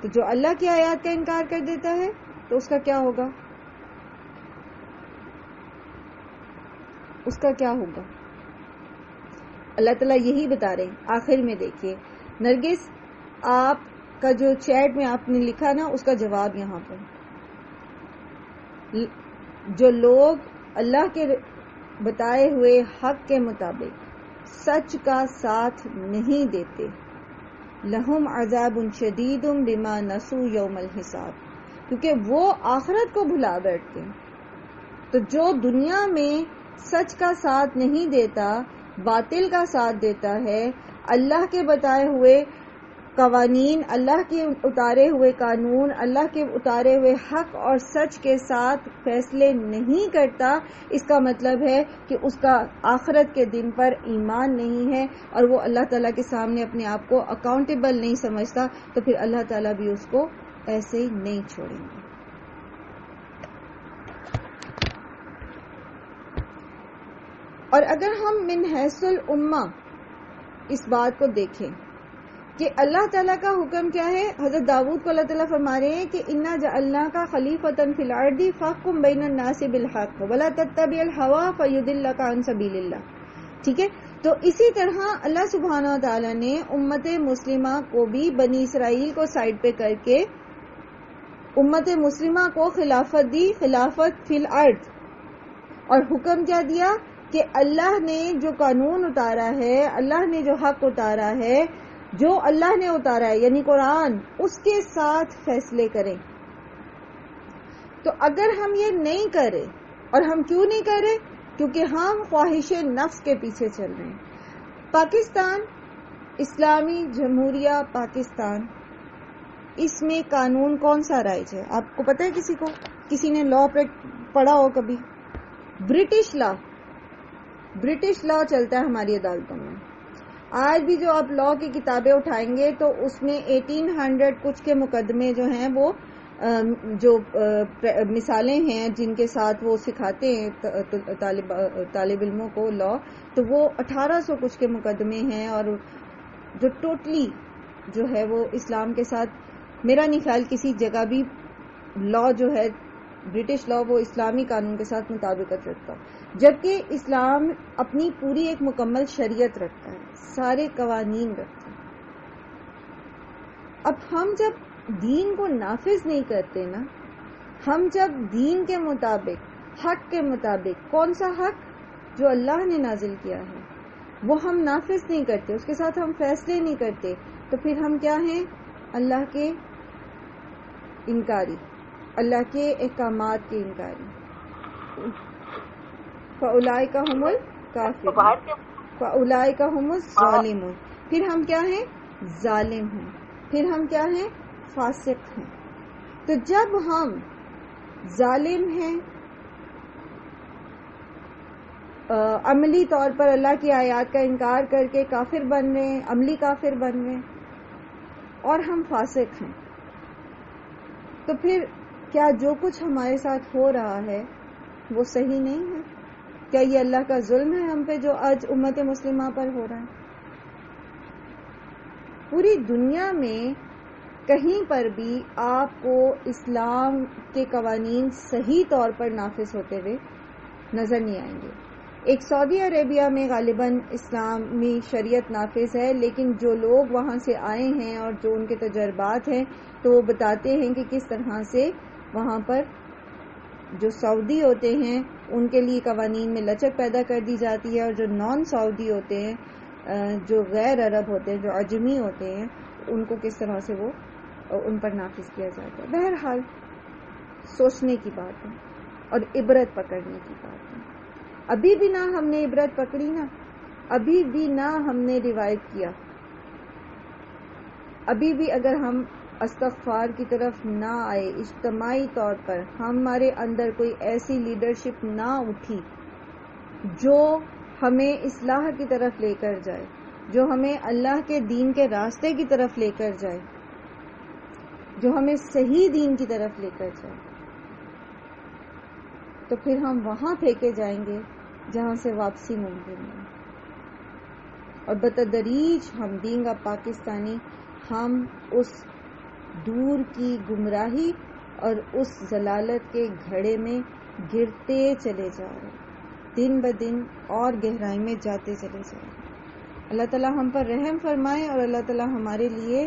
تو جو اللہ کی آیات کا انکار کر دیتا ہے تو اس کا کیا ہوگا؟ اس کا کیا ہوگا؟ اللہ تعالیٰ یہی بتا رہے ہیں. آخر میں دیکھیے نرگس، آپ کا جو چیٹ میں آپ نے لکھا نا اس کا جواب یہاں پر. جو لوگ اللہ کے بتائے ہوئے حق کے مطابق سچ کا ساتھ نہیں دیتے، لہم عذاب شدید بما نسوا یوم الحساب، کیونکہ وہ آخرت کو بھلا بیٹھتے ہیں. تو جو دنیا میں سچ کا ساتھ نہیں دیتا، باطل کا ساتھ دیتا ہے، اللہ کے بتائے ہوئے قوانین، اللہ کے اتارے ہوئے قانون، اللہ کے اتارے ہوئے حق اور سچ کے ساتھ فیصلے نہیں کرتا، اس کا مطلب ہے کہ اس کا آخرت کے دن پر ایمان نہیں ہے اور وہ اللہ تعالیٰ کے سامنے اپنے آپ کو اکاؤنٹیبل نہیں سمجھتا. تو پھر اللہ تعالیٰ بھی اس کو ایسے ہی نہیں چھوڑیں گے. اور اگر ہم من حیث الامہ اس بات کو دیکھیں کہ اللہ تعالیٰ کا حکم کیا ہے. حضرت داؤد کو اللہ تعالیٰ فرما رہے ہیں کہ انا جعلناک خلیفۃ فی الارض فاحکم بین الناس بالحق ولا تتبع الہوی فیضلک عن سبیل اللہ. ٹھیک ہے، تو اسی طرح اللہ سبحانہ و تعالیٰ نے امت مسلمہ کو بھی بنی اسرائیل کو سائڈ پہ کر کے امت مسلمہ کو خلافت دی، خلافت فی الارض. اور حکم کیا دیا کہ اللہ نے جو قانون اتارا ہے، اللہ نے جو حق اتارا ہے، جو اللہ نے اتارا ہے یعنی قرآن، اس کے ساتھ فیصلے کریں. تو اگر ہم یہ نہیں کریں، اور ہم کیوں نہیں کر رہے؟ کیونکہ ہم خواہش نفس کے پیچھے چل رہے ہیں. پاکستان اسلامی جمہوریہ پاکستان، اس میں قانون کون سا رائج ہے؟ آپ کو پتہ ہے؟ کسی کو، کسی نے لا پڑھا ہو کبھی؟ برٹش لا چلتا ہے ہماری عدالتوں میں. آج بھی جو آپ لا کی کتابیں اٹھائیں گے تو اس میں 1800 کچھ کے مقدمے جو ہیں وہ جو مثالیں ہیں جن کے ساتھ وہ سکھاتے ہیں طالب علموں کو لا، تو وہ 1800 کچھ کے مقدمے ہیں، اور جو ٹوٹلی جو ہے وہ اسلام کے ساتھ، میرا نہیں خیال کسی جگہ بھی لا جو ہے برٹش لا وہ اسلامی قانون کے ساتھ مطابقت رکھتا، جبکہ اسلام اپنی پوری ایک مکمل شریعت رکھتا ہے، سارے قوانین رکھتا ہے. اب ہم جب دین کو نافذ نہیں کرتے نا، ہم جب دین کے مطابق، حق کے مطابق، کون سا حق؟ جو اللہ نے نازل کیا ہے، وہ ہم نافذ نہیں کرتے، اس کے ساتھ ہم فیصلے نہیں کرتے، تو پھر ہم کیا ہیں؟ اللہ کے انکاری، اللہ کے احکامات کے انکاری. فَأُولَئِكَ هُمُ الْكَافِرُونَ فَأُولَئِكَ هُمُ الظَّالِمُونَ. پھر ہم کیا ہیں؟ ظالم ہیں. پھر ہم کیا ہیں؟ فاسق ہیں. تو جب ہم ظالم ہیں، عملی طور پر اللہ کی آیات کا انکار کر کے کافر بن رہے ہیں، عملی کافر بن رہے ہیں، اور ہم فاسق ہیں. تو پھر کیا جو کچھ ہمارے ساتھ ہو رہا ہے وہ صحیح نہیں ہے؟ کیا یہ اللہ کا ظلم ہے ہم پہ جو آج امت مسلمہ پر ہو رہا ہے؟ پوری دنیا میں کہیں پر بھی آپ کو اسلام کے قوانین صحیح طور پر نافذ ہوتے ہوئے نظر نہیں آئیں گے. ایک سعودی عربیہ میں غالباً اسلامی شریعت نافذ ہے، لیکن جو لوگ وہاں سے آئے ہیں اور جو ان کے تجربات ہیں تو وہ بتاتے ہیں کہ کس طرح سے وہاں پر جو سعودی ہوتے ہیں ان کے لیے قوانین میں لچک پیدا کر دی جاتی ہے، اور جو نان سعودی ہوتے ہیں، جو غیر عرب ہوتے ہیں، جو عجمی ہوتے ہیں، ان کو کس طرح سے وہ ان پر نافذ کیا جاتا ہے. بہرحال سوچنے کی بات ہے اور عبرت پکڑنے کی بات ہے. ابھی بھی نہ ہم نے عبرت پکڑی، نا ابھی بھی نہ ہم نے روایت کیا، ابھی بھی اگر ہم استغفار کی طرف نہ آئے، اجتماعی طور پر ہمارے اندر کوئی ایسی لیڈرشپ نہ اٹھی جو ہمیں اصلاح کی طرف لے کر جائے، جو ہمیں اللہ کے دین کے راستے کی طرف لے کر جائے، جو ہمیں صحیح دین کی طرف لے کر جائے، تو پھر ہم وہاں پھینکے جائیں گے جہاں سے واپسی ممکن ہے. اور بتدریج ہم بینگ اے پاکستانی، ہم اس دور کی گمراہی اور اس ضلالت کے گھڑے میں گرتے چلے جا رہے ہیں، دن بدن اور گہرائی میں جاتے چلے جا رہے ہیں. اللہ تعالی ہم پر رحم فرمائے اور اللہ تعالی ہمارے لیے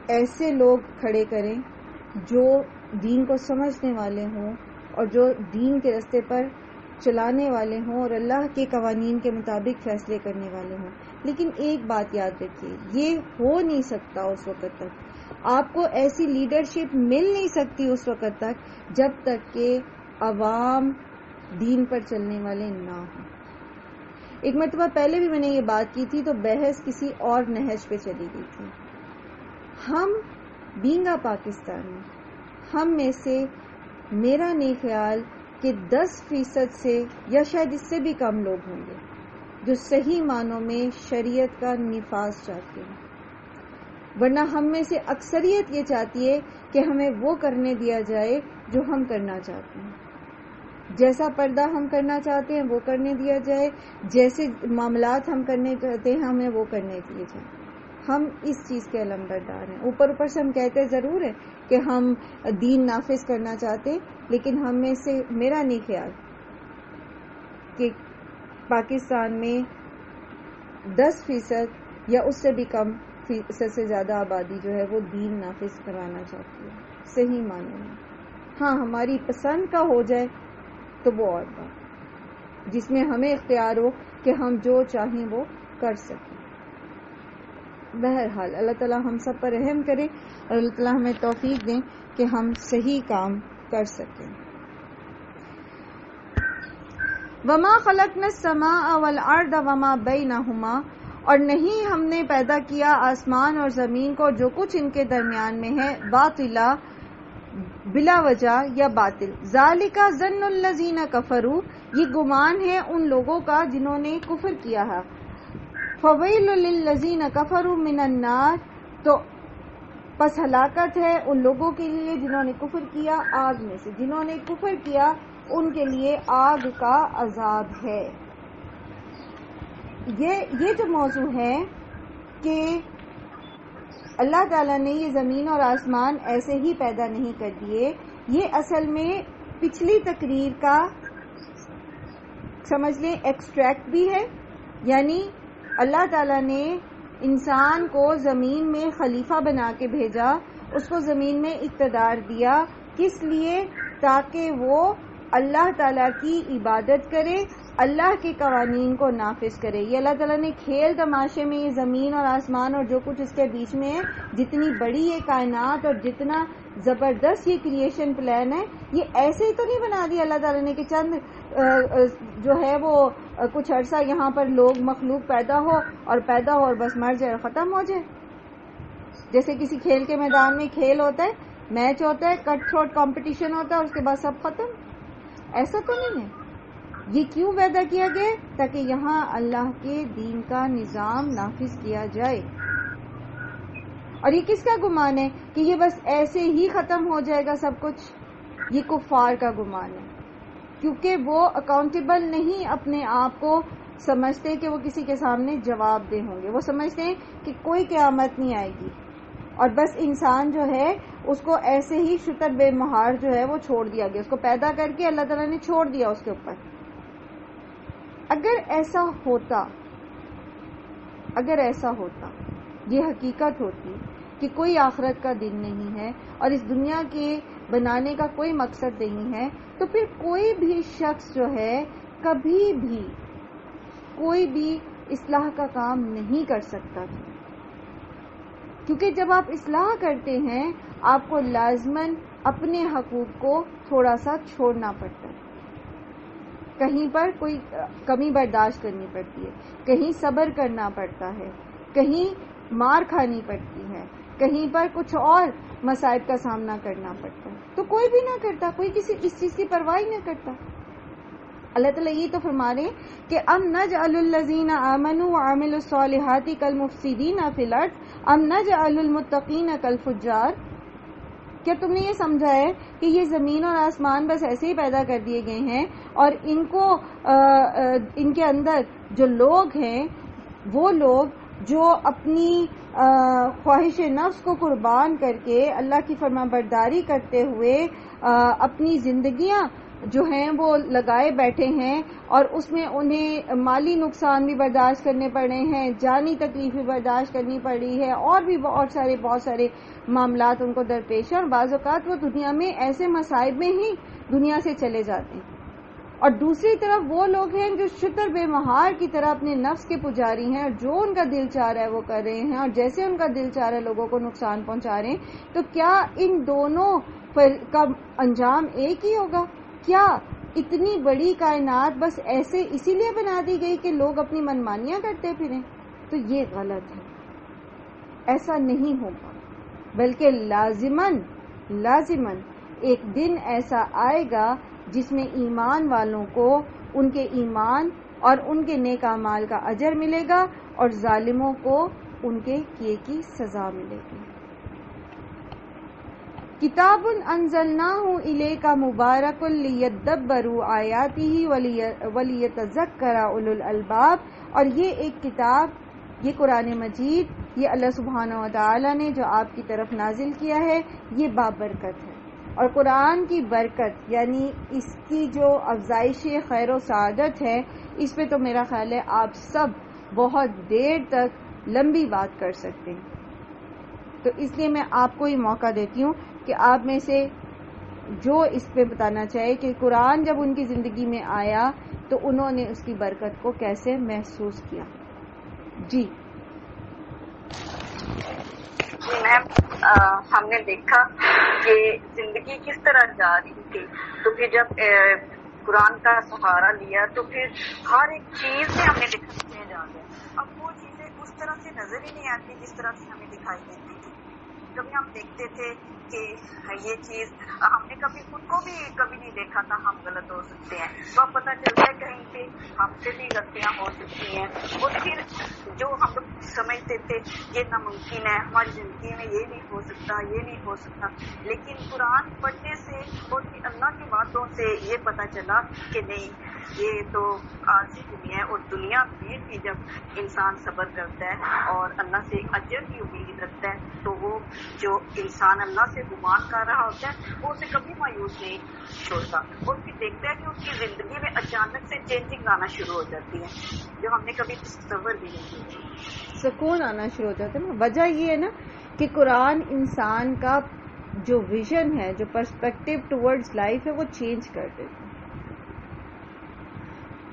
ایسے لوگ کھڑے کریں جو دین کو سمجھنے والے ہوں اور جو دین کے راستے پر چلانے والے ہوں اور اللہ کے قوانین کے مطابق فیصلے کرنے والے ہوں. لیکن ایک بات یاد رکھیے، یہ ہو نہیں سکتا اس وقت تک، آپ کو ایسی لیڈرشپ مل نہیں سکتی اس وقت تک جب تک کہ عوام دین پر چلنے والے نہ ہوں. ایک مرتبہ پہلے بھی میں نے یہ بات کی تھی تو بحث کسی اور نہج پہ چلی گئی تھی. ہم بینگا پاکستانی، ہم میں سے میرا نہیں خیال کہ 10% سے یا شاید اس سے بھی کم لوگ ہوں گے جو صحیح معنوں میں شریعت کا نفاذ چاہتے ہیں، ورنہ ہم میں سے اکثریت یہ چاہتی ہے کہ ہمیں وہ کرنے دیا جائے جو ہم کرنا چاہتے ہیں، جیسا پردہ ہم کرنا چاہتے ہیں وہ کرنے دیا جائے، جیسے معاملات ہم کرنے چاہتے ہیں ہمیں وہ کرنے دیے جائیں. ہم اس چیز کے علمبردار ہیں. اوپر سے ہم کہتے ضرور ہیں کہ ہم دین نافذ کرنا چاہتے ہیں، لیکن ہم میں سے میرا نہیں خیال کہ پاکستان میں 10% یا اس سے بھی کم فیصد سے زیادہ آبادی جو ہے وہ دین نافذ کروانا چاہتی ہے صحیح معنی میں. ہاں ہماری پسند کا ہو جائے تو وہ اور بات، جس میں ہمیں اختیار ہو کہ ہم جو چاہیں وہ کر سکیں. بہرحال اللہ تعالی ہم سب پر رحم کرے اور اللہ تعالی ہمیں توفیق دیں کہ ہم صحیح کام کر سکیں. وما خلقنا السماء والارض وما بینہما، اور نہیں ہم نے پیدا کیا آسمان اور زمین کو جو کچھ ان کے درمیان میں ہے، باطلا بلا وجہ یا باطل. ذالک ظن الذین کفروا، یہ گمان ہے ان لوگوں کا جنہوں نے کفر کیا ہے. فویل للذین کفروا من النار، تو پس ہلاکت ہے ان لوگوں کے لیے جنہوں نے کفر کیا آگ میں سے. جنہوں نے کفر کیا ان کے لیے آگ کا عذاب ہے. یہ جو موضوع ہے کہ اللہ تعالیٰ نے یہ زمین اور آسمان ایسے ہی پیدا نہیں کر دیے، یہ اصل میں پچھلی تقریر کا سمجھ لیں ایکسٹریکٹ بھی ہے. یعنی اللہ تعالیٰ نے انسان کو زمین میں خلیفہ بنا کے بھیجا، اس کو زمین میں اقتدار دیا، کس لیے؟ تاکہ وہ اللہ تعالیٰ کی عبادت کرے، اللہ کے قوانین کو نافذ کرے. یہ اللہ تعالیٰ نے کھیل تماشے میں یہ زمین اور آسمان اور جو کچھ اس کے بیچ میں ہے، جتنی بڑی یہ کائنات اور جتنا زبردست یہ کریشن پلان ہے، یہ ایسے ہی تو نہیں بنا دیا اللہ تعالیٰ نے کہ چند جو ہے وہ کچھ عرصہ یہاں پر لوگ مخلوق پیدا ہو اور بس مر جائے اور ختم ہو جائے. جیسے کسی کھیل کے میدان میں کھیل ہوتا ہے، میچ ہوتا ہے، کٹ تھروٹ کمپٹیشن ہوتا ہے اور اس کے بعد سب ختم. ایسا تو نہیں ہے. یہ کیوں پیدا کیا گیا؟ تاکہ یہاں اللہ کے دین کا نظام نافذ کیا جائے. اور یہ کس کا گمان ہے کہ یہ بس ایسے ہی ختم ہو جائے گا سب کچھ؟ یہ کفار کا گمان ہے، کیونکہ وہ اکاؤنٹیبل نہیں اپنے آپ کو سمجھتے کہ وہ کسی کے سامنے جواب دہ ہوں گے. وہ سمجھتے ہیں کہ کوئی قیامت نہیں آئے گی، اور بس انسان جو ہے اس کو ایسے ہی شتر بے مہار جو ہے وہ چھوڑ دیا گیا، اس کو پیدا کر کے اللہ تعالیٰ نے چھوڑ دیا اس کے اوپر. اگر ایسا ہوتا یہ حقیقت ہوتی کہ کوئی آخرت کا دن نہیں ہے اور اس دنیا کے بنانے کا کوئی مقصد نہیں ہے، تو پھر کوئی بھی شخص جو ہے کبھی بھی کوئی بھی اصلاح کا کام نہیں کر سکتا تھا. کیونکہ جب آپ اصلاح کرتے ہیں آپ کو لازماً اپنے حقوق کو تھوڑا سا چھوڑنا پڑتا ہے، کہیں پر کوئی کمی برداشت کرنی پڑتی ہے، کہیں صبر کرنا پڑتا ہے، کہیں مار کھانی پڑتی ہے، کہیں پر کچھ اور مصائب کا سامنا کرنا پڑتا ہے. تو کوئی بھی نہ کرتا، کوئی کسی اس چیز کی پرواہ نہ کرتا. اللہ تعالیٰ یہ تو فرما رہے ہیں کہ ام نجعل الذین آمنوا وعملوا الصالحات کالمفسدین فی الارض ام نجعل المتقین کالفجار. کیا تم نے یہ سمجھا ہے کہ یہ زمین اور آسمان بس ایسے ہی پیدا کر دیے گئے ہیں اور ان کے اندر جو لوگ ہیں وہ لوگ جو اپنی خواہش نفس کو قربان کر کے اللہ کی فرما برداری کرتے ہوئے اپنی زندگیاں جو ہیں وہ لگائے بیٹھے ہیں اور اس میں انہیں مالی نقصان بھی برداشت کرنے پڑے ہیں، جانی تکلیف بھی برداشت کرنی پڑی ہے، اور بھی بہت سارے معاملات ان کو درپیش ہیں، اور بعض اوقات وہ دنیا میں ایسے مصائب میں ہی دنیا سے چلے جاتے ہیں. اور دوسری طرف وہ لوگ ہیں جو شتر بے مہار کی طرح اپنے نفس کے پجاری ہیں اور جو ان کا دل چاہ رہا ہے وہ کر رہے ہیں، اور جیسے ان کا دل چاہ رہا ہے لوگوں کو نقصان پہنچا رہے ہیں. تو کیا ان دونوں کا انجام ایک ہی ہوگا؟ کیا اتنی بڑی کائنات بس ایسے اسی لیے بنا دی گئی کہ لوگ اپنی منمانیاں کرتے پھریں؟ تو یہ غلط ہے، ایسا نہیں ہوگا، بلکہ لازماً ایک دن ایسا آئے گا جس میں ایمان والوں کو ان کے ایمان اور ان کے نیک اعمال کا اجر ملے گا اور ظالموں کو ان کے کیے کی سزا ملے گی. کتاب انزلناہ الیک مبارک لیدبروا آیاتہ ولیتذکر اولو الالباب. اور یہ ایک کتاب، یہ قرآن مجید، یہ اللہ سبحانہ و تعالی نے جو آپ کی طرف نازل کیا ہے، یہ بابرکت ہے. اور قرآن کی برکت یعنی اس کی جو افزائش خیر و سعادت ہے، اس پہ تو میرا خیال ہے آپ سب بہت دیر تک لمبی بات کر سکتے ہیں. تو اس لیے میں آپ کو یہ موقع دیتی ہوں کہ آپ میں سے جو اس پہ بتانا چاہے کہ قرآن جب ان کی زندگی میں آیا تو انہوں نے اس کی برکت کو کیسے محسوس کیا. جی میم، ہم نے دیکھا کہ زندگی کس طرح جا رہی تھی، تو پھر جب قرآن کا سہارا لیا تو پھر ہر ایک چیز میں ہم نے دیکھا چینج آ گیا. اب وہ چیزیں اس طرح سے نظر ہی نہیں آتی جس طرح سے ہمیں دکھائی دیتی تھی. کبھی ہم دیکھتے تھے کہ یہ چیز ہم نے کبھی خود کو بھی کبھی نہیں دیکھا تھا ہم غلط ہو سکتے ہیں، تو اب پتہ چلتا ہے کہیں پہ ہم سے بھی غلطیاں ہو سکتی ہیں. اور پھر جو ہم لوگ سمجھتے تھے یہ ناممکن ہے، ہماری زندگی میں یہ نہیں ہو سکتا، یہ نہیں ہو سکتا، لیکن قرآن پڑھنے سے اور پھر اللہ کی باتوں سے یہ پتہ چلا کہ نہیں، یہ تو عارضی دنیا ہے. اور دنیا میں بھی جب انسان صبر کرتا ہے اور اللہ سے اجر کی امید رکھتا ہے تو وہ جو انسان اللہ سے گمان کر رہا ہوتا ہے وہ اسے کبھی مایوس نہیں چھوڑتا. اور پھر دیکھتا ہے کہ اس کی زندگی میں اچانک سے چینجنگ آنا شروع ہو جاتی ہے جو ہم نے کبھی تصور بھی نہیں کی. سکون آنا شروع ہو جاتا ہے نا. وجہ یہ ہے نا کہ قرآن انسان کا جو ویژن ہے، جو پرسپیکٹو ٹورڈز لائف ہے، وہ چینج کر دیتا ہے.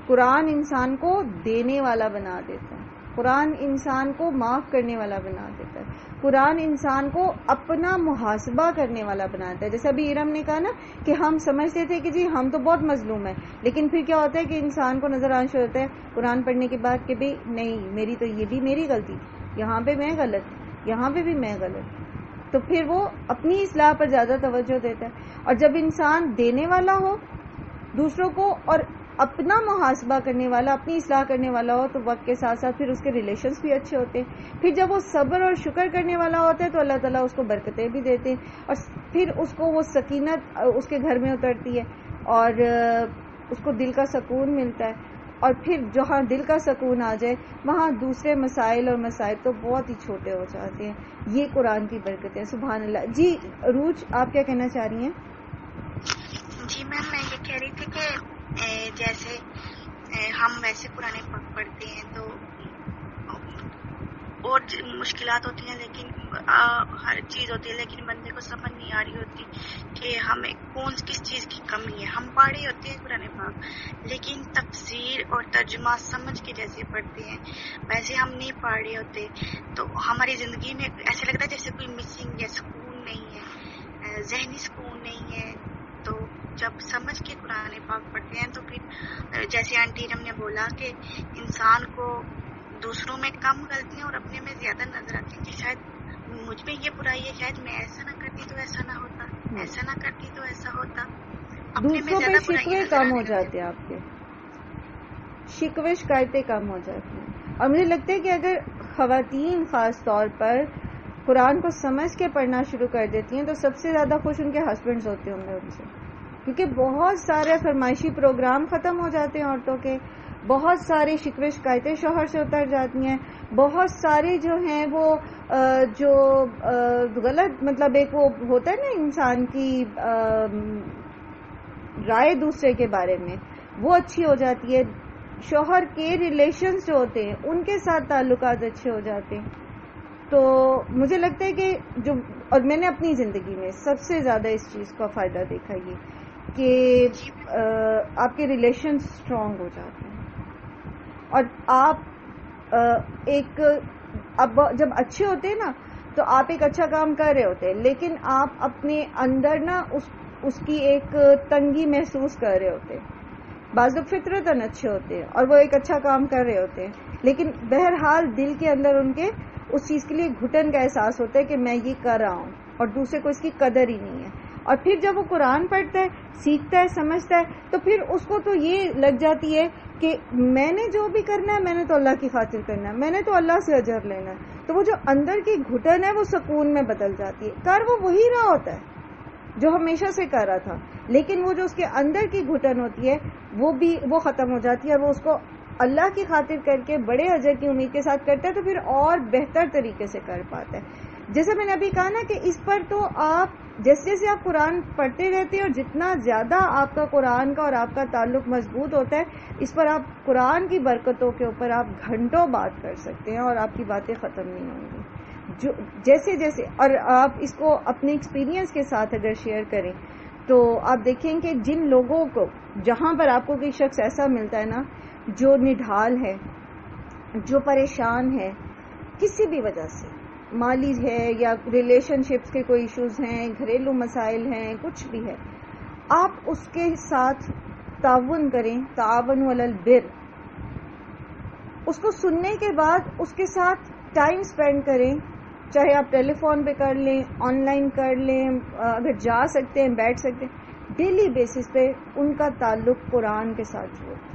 قرآن انسان کو دینے والا بنا دیتا ہے، قرآن انسان کو معاف کرنے والا بنا دیتا ہے، قرآن انسان کو اپنا محاسبہ کرنے والا بناتا ہے. جیسے ابھی ارم نے کہا نا کہ ہم سمجھتے تھے کہ جی ہم تو بہت مظلوم ہیں، لیکن پھر کیا ہوتا ہے کہ انسان کو نظر آنا شروع ہوتا ہے قرآن پڑھنے کے بعد کہ بھی نہیں، میری تو یہ بھی میری غلطی، یہاں پہ میں غلط، یہاں پہ بھی میں غلط. تو پھر وہ اپنی اصلاح پر زیادہ توجہ دیتا ہے. اور جب انسان دینے والا ہو دوسروں کو اور اپنا محاسبہ کرنے والا، اپنی اصلاح کرنے والا ہو تو وقت کے ساتھ ساتھ پھر اس کے ریلیشنز بھی اچھے ہوتے ہیں. پھر جب وہ صبر اور شکر کرنے والا ہوتا ہے تو اللہ تعالیٰ اس کو برکتیں بھی دیتے ہیں، اور پھر اس کو وہ سکینت اس کے گھر میں اترتی ہے اور اس کو دل کا سکون ملتا ہے. اور پھر جہاں دل کا سکون آ جائے وہاں دوسرے مسائل اور مصائب تو بہت ہی چھوٹے ہو جاتے ہیں. یہ قرآن کی برکتیں. سبحان اللہ. جی روج، آپ کیا کہنا چاہ رہی ہیں؟ جی میم، میں یہ کہہ رہی تھی کہ جیسے ہم ویسے قرآن پاک پڑھتے ہیں تو اور مشکلات ہوتی ہیں، لیکن ہر چیز ہوتی ہے، لیکن بندے کو سمجھ نہیں آ رہی ہوتی کہ ہمیں کس چیز کی کمی ہے. ہم پڑھے ہوتے ہیں قرآن پاک، لیکن تفسیر اور ترجمہ سمجھ کے جیسے پڑھتے ہیں ویسے ہم نہیں پڑھ رہے ہوتے، تو ہماری زندگی میں ایسے لگتا ہے جیسے کوئی مسنگ ہے، سکون نہیں ہے، ذہنی سکون نہیں ہے. تو جب سمجھ کے قرآن پاک پڑھتے ہیں تو پھر جیسے آنٹی رم نے بولا کہ انسان کو دوسروں میں کم غلطیاں اور اپنے میں زیادہ نظر آتی ہیں کہ شاید مجھ میں یہ برائی ہے، شاید میں ایسا نہ کرتی تو ایسا نہ ہوتا، ایسا نہ کرتی تو ایسا ہوتا. دوسروں پہ شکوے کم ہو جاتے ہیں، آپ کے شکوے شکایتیں کم ہو جاتی ہیں. اور مجھے لگتا ہے کہ اگر خواتین خاص طور پر قرآن کو سمجھ کے پڑھنا شروع کر دیتی ہیں تو سب سے زیادہ خوش ان کے ہسبینڈز ہوتے ہوں گے ان سے، کیونکہ بہت سارے فرمائشی پروگرام ختم ہو جاتے ہیں عورتوں کے، بہت ساری شکوے شکایتیں شوہر سے اتر جاتی ہیں، بہت سارے جو ہیں وہ جو غلط مطلب ایک وہ ہوتا ہے نا انسان کی رائے دوسرے کے بارے میں وہ اچھی ہو جاتی ہے. شوہر کے ریلیشنز جو ہوتے ہیں ان کے ساتھ تعلقات اچھے ہو جاتے ہیں. تو مجھے لگتا ہے کہ جو، اور میں نے اپنی زندگی میں سب سے زیادہ اس چیز کا فائدہ دیکھا یہ کہ آپ کے ریلیشنز اسٹرانگ ہو جاتے ہیں، اور آپ اب جب اچھے ہوتے ہیں نا تو آپ ایک اچھا کام کر رہے ہوتے ہیں، لیکن آپ اپنے اندر نا اس کی ایک تنگی محسوس کر رہے ہوتے ہیں. بعض لوگ فطرتاً اچھے ہوتے ہیں اور وہ ایک اچھا کام کر رہے ہوتے ہیں، لیکن بہرحال دل کے اندر ان کے اس چیز کے لیے گھٹن کا احساس ہوتا ہے کہ میں یہ کر رہا ہوں اور دوسرے کو اس کی قدر ہی نہیں ہے. اور پھر جب وہ قرآن پڑھتا ہے، سیکھتا ہے، سمجھتا ہے تو پھر اس کو تو یہ لگ جاتی ہے کہ میں نے جو بھی کرنا ہے میں نے تو اللہ کی خاطر کرنا ہے، میں نے تو اللہ سے اجر لینا ہے. تو وہ جو اندر کی گھٹن ہے وہ سکون میں بدل جاتی ہے. کر وہ وہی رہا ہوتا ہے جو ہمیشہ سے کر رہا تھا، لیکن وہ جو اس کے اندر کی گھٹن ہوتی ہے وہ ختم ہو جاتی ہے، اور وہ اس کو اللہ کی خاطر کر کے بڑے اجر کی امید کے ساتھ کرتا ہے تو پھر اور بہتر طریقے سے کر پاتا ہے. جیسے میں نے ابھی کہا نا کہ اس پر تو آپ جیسے جیسے آپ قرآن پڑھتے رہتے ہیں اور جتنا زیادہ آپ کا قرآن کا اور آپ کا تعلق مضبوط ہوتا ہے، اس پر آپ قرآن کی برکتوں کے اوپر آپ گھنٹوں بات کر سکتے ہیں اور آپ کی باتیں ختم نہیں ہوں گی. جیسے جیسے اور آپ اس کو اپنے ایکسپیرینس کے ساتھ اگر شیئر کریں تو آپ دیکھیں کہ جن لوگوں کو، جہاں پر آپ کو کوئی شخص ایسا ملتا ہے نا جو نڈھال ہے، جو پریشان ہے کسی بھی وجہ سے، مالی ہے یا ریلیشن شپس کے کوئی ایشوز ہیں، گھریلو مسائل ہیں، کچھ بھی ہے، آپ اس کے ساتھ تعاون کریں، تعاون علی البر. اس کو سننے کے بعد اس کے ساتھ ٹائم سپینڈ کریں، چاہے آپ ٹیلی فون پہ کر لیں، آن لائن کر لیں، اگر جا سکتے ہیں بیٹھ سکتے ہیں، ڈیلی بیسس پہ ان کا تعلق قرآن کے ساتھ جوڑیں،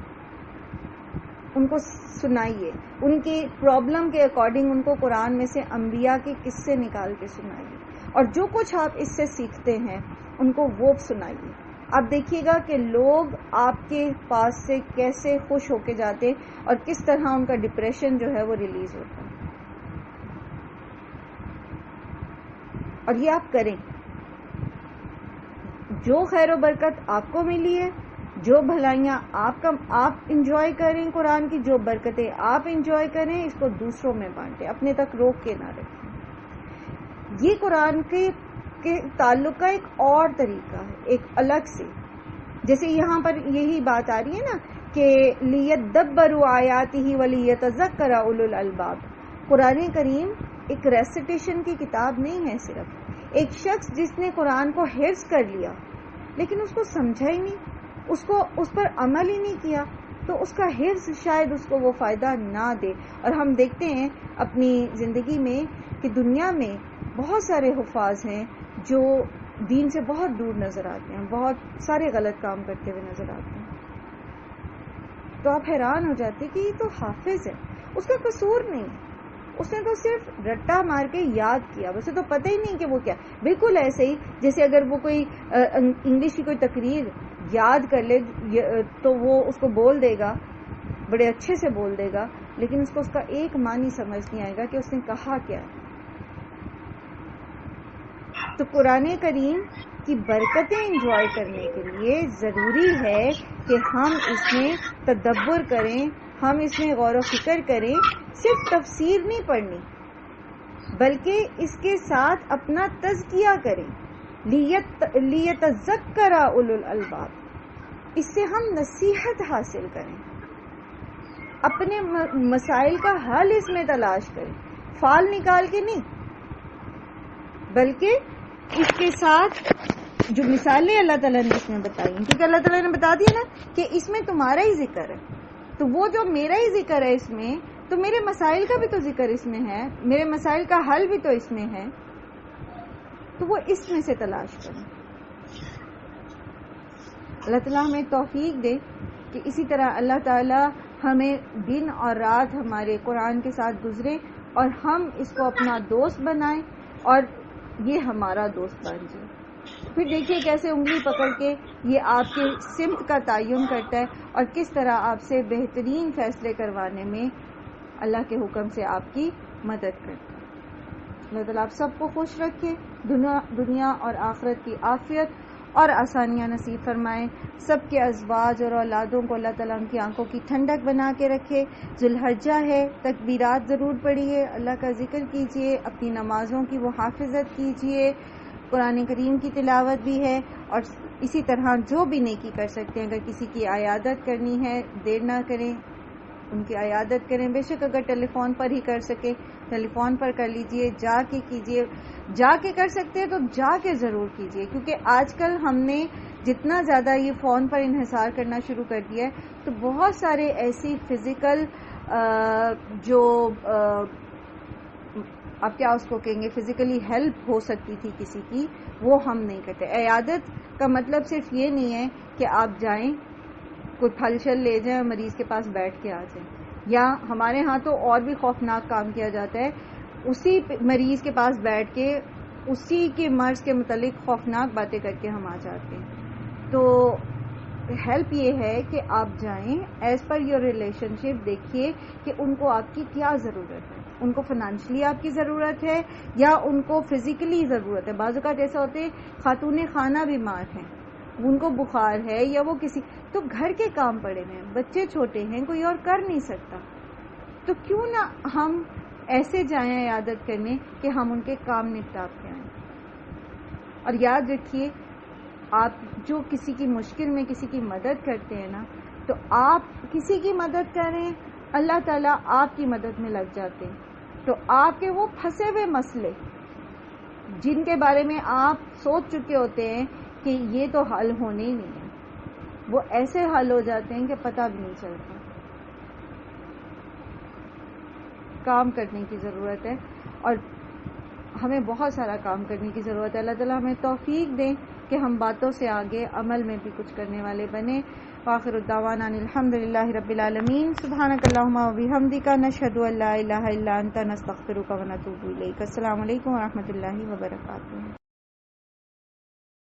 ان کو سنائیے، ان کی پرابلم کے اکارڈنگ ان کو قرآن میں سے انبیاء کے قصے نکال کے سنائیے، اور جو کچھ آپ اس سے سیکھتے ہیں ان کو وہ سنائیے. آپ دیکھیے گا کہ لوگ آپ کے پاس سے کیسے خوش ہو کے جاتے اور کس طرح ان کا ڈپریشن جو ہے وہ ریلیز ہوتا ہے. اور یہ آپ کریں، جو خیر و برکت آپ کو ملی ہے، جو بھلائیاں آپ انجوائے کریں قرآن کی، جو برکتیں آپ انجوائے کریں، اس کو دوسروں میں بانٹیں، اپنے تک روک کے نہ رکھیں. یہ قرآن کے تعلق کا ایک اور طریقہ ہے، ایک الگ سے. جیسے یہاں پر یہی بات آ رہی ہے نا کہ لیدبروا آیاتہ ولیتذکر اولو الالباب. قرآن کریم ایک ریسیٹیشن کی کتاب نہیں ہے صرف. ایک شخص جس نے قرآن کو حفظ کر لیا لیکن اس کو سمجھا ہی نہیں، اس پر عمل ہی نہیں کیا، تو اس کا حفظ شاید اس کو وہ فائدہ نہ دے. اور ہم دیکھتے ہیں اپنی زندگی میں کہ دنیا میں بہت سارے حفاظ ہیں جو دین سے بہت دور نظر آتے ہیں، بہت سارے غلط کام کرتے ہوئے نظر آتے ہیں. تو آپ حیران ہو جاتے کہ یہ تو حافظ ہے، اس کا قصور نہیں، اس نے تو صرف رٹا مار کے یاد کیا، اسے تو پتہ ہی نہیں کہ وہ کیا. بالکل ایسے ہی جیسے اگر وہ کوئی انگلش کی کوئی تقریر یاد کر لے تو وہ اس کو بول دے گا، بڑے اچھے سے بول دے گا، لیکن اس کو اس کا ایک معنی سمجھ نہیں آئے گا کہ اس نے کہا کیا ہے. تو قرآن کریم کی برکتیں انجوائے کرنے کے لیے ضروری ہے کہ ہم اس میں تدبر کریں، ہم اس میں غور و فکر کریں. صرف تفسیر نہیں پڑھنی بلکہ اس کے ساتھ اپنا تزکیہ کریں. لیتذکر اولو الالباب، اس سے ہم نصیحت حاصل کریں، اپنے مسائل کا حل اس میں تلاش کریں، فال نکال کے نہیں، بلکہ اس کے ساتھ جو مثالیں اللہ تعالیٰ نے اس میں بتائی ہیں، کیونکہ اللہ تعالیٰ نے بتا دیا نا کہ اس میں تمہارا ہی ذکر ہے، تو وہ جو میرا ہی ذکر ہے اس میں، تو میرے مسائل کا بھی تو ذکر اس میں ہے، میرے مسائل کا حل بھی تو اس میں ہے، تو وہ اس میں سے تلاش کریں. اللہ تعالیٰ ہمیں توفیق دے کہ اسی طرح اللہ تعالیٰ ہمیں دن اور رات ہمارے قرآن کے ساتھ گزرے اور ہم اس کو اپنا دوست بنائیں اور یہ ہمارا دوست بن جائے. پھر دیکھیے کیسے انگلی پکڑ کے یہ آپ کے سمت کا تعین کرتا ہے اور کس طرح آپ سے بہترین فیصلے کروانے میں اللہ کے حکم سے آپ کی مدد کرتا ہے. اللہ تعالیٰ آپ سب کو خوش رکھے، دنیا اور آخرت کی عافیت اور آسانیاں نصیب فرمائے. سب کے ازواج اور اولادوں کو اللہ تعالیٰ ان کی آنکھوں کی ٹھنڈک بنا کے رکھے. ذوالحجہ ہے، تکبیرات ضرور پڑھیے، اللہ کا ذکر کیجیے، اپنی نمازوں کی وہ حافظت کیجیے، قرآن کریم کی تلاوت بھی ہے، اور اسی طرح جو بھی نیکی کر سکتے ہیں، اگر کسی کی عیادت کرنی ہے دیر نہ کریں، ان کی عیادت کریں. بے شک اگر ٹیلی فون پر ہی کر سکے ٹیلی فون پر کر لیجئے، جا کے کیجئے، جا کے کر سکتے ہیں تو جا کے ضرور کیجئے، کیونکہ آج کل ہم نے جتنا زیادہ یہ فون پر انحصار کرنا شروع کر دیا ہے تو بہت سارے ایسی فزیکل جو آپ کیا اس کو کہیں گے فزیکلی ہیلپ ہو سکتی تھی کسی کی، وہ ہم نہیں کرتے. عیادت کا مطلب صرف یہ نہیں ہے کہ آپ جائیں کوئی پھل شل لے جائیں اور مریض کے پاس بیٹھ کے آ جائیں، یا ہمارے ہاں تو اور بھی خوفناک کام کیا جاتا ہے، اسی مریض کے پاس بیٹھ کے اسی کے مرض کے متعلق خوفناک باتیں کر کے ہم آ جاتے ہیں. تو ہیلپ یہ ہے کہ آپ جائیں ایز پر یور ریلیشن شپ، دیکھیے کہ ان کو آپ کی کیا ضرورت ہے، ان کو فائنانشلی آپ کی ضرورت ہے یا ان کو فزیکلی ضرورت ہے. بعض اوقات ایسا ہوتے ہیں خاتون خانہ بیمار ہیں، ان کو بخار ہے یا وہ کسی، تو گھر کے کام پڑے ہیں، بچے چھوٹے ہیں، کوئی اور کر نہیں سکتا، تو کیوں نہ ہم ایسے جائیں عیادت کرنے کہ ہم ان کے کام نپٹا کے آئیں. اور یاد رکھیے آپ جو کسی کی مشکل میں کسی کی مدد کرتے ہیں نا، تو آپ کسی کی مدد کریں، اللہ تعالیٰ آپ کی مدد میں لگ جاتے ہیں. تو آپ کے وہ پھنسے ہوئے مسئلے جن کے بارے میں آپ سوچ چکے ہوتے ہیں کہ یہ تو حل ہونے ہی نہیں ہے، وہ ایسے حل ہو جاتے ہیں کہ پتہ بھی نہیں چلتا. کام کرنے کی ضرورت ہے اور ہمیں بہت سارا کام کرنے کی ضرورت ہے. اللہ تعالیٰ ہمیں توفیق دیں کہ ہم باتوں سے آگے عمل میں بھی کچھ کرنے والے بنے. وآخر الدعوانا الحمدللہ رب العالمین. سبحانک اللہم و بحمدک، نشہد ان لا الہ الا انت، نستغفرک و نتوب الیک. السلام علیکم و رحمۃ اللہ وبرکاتہ.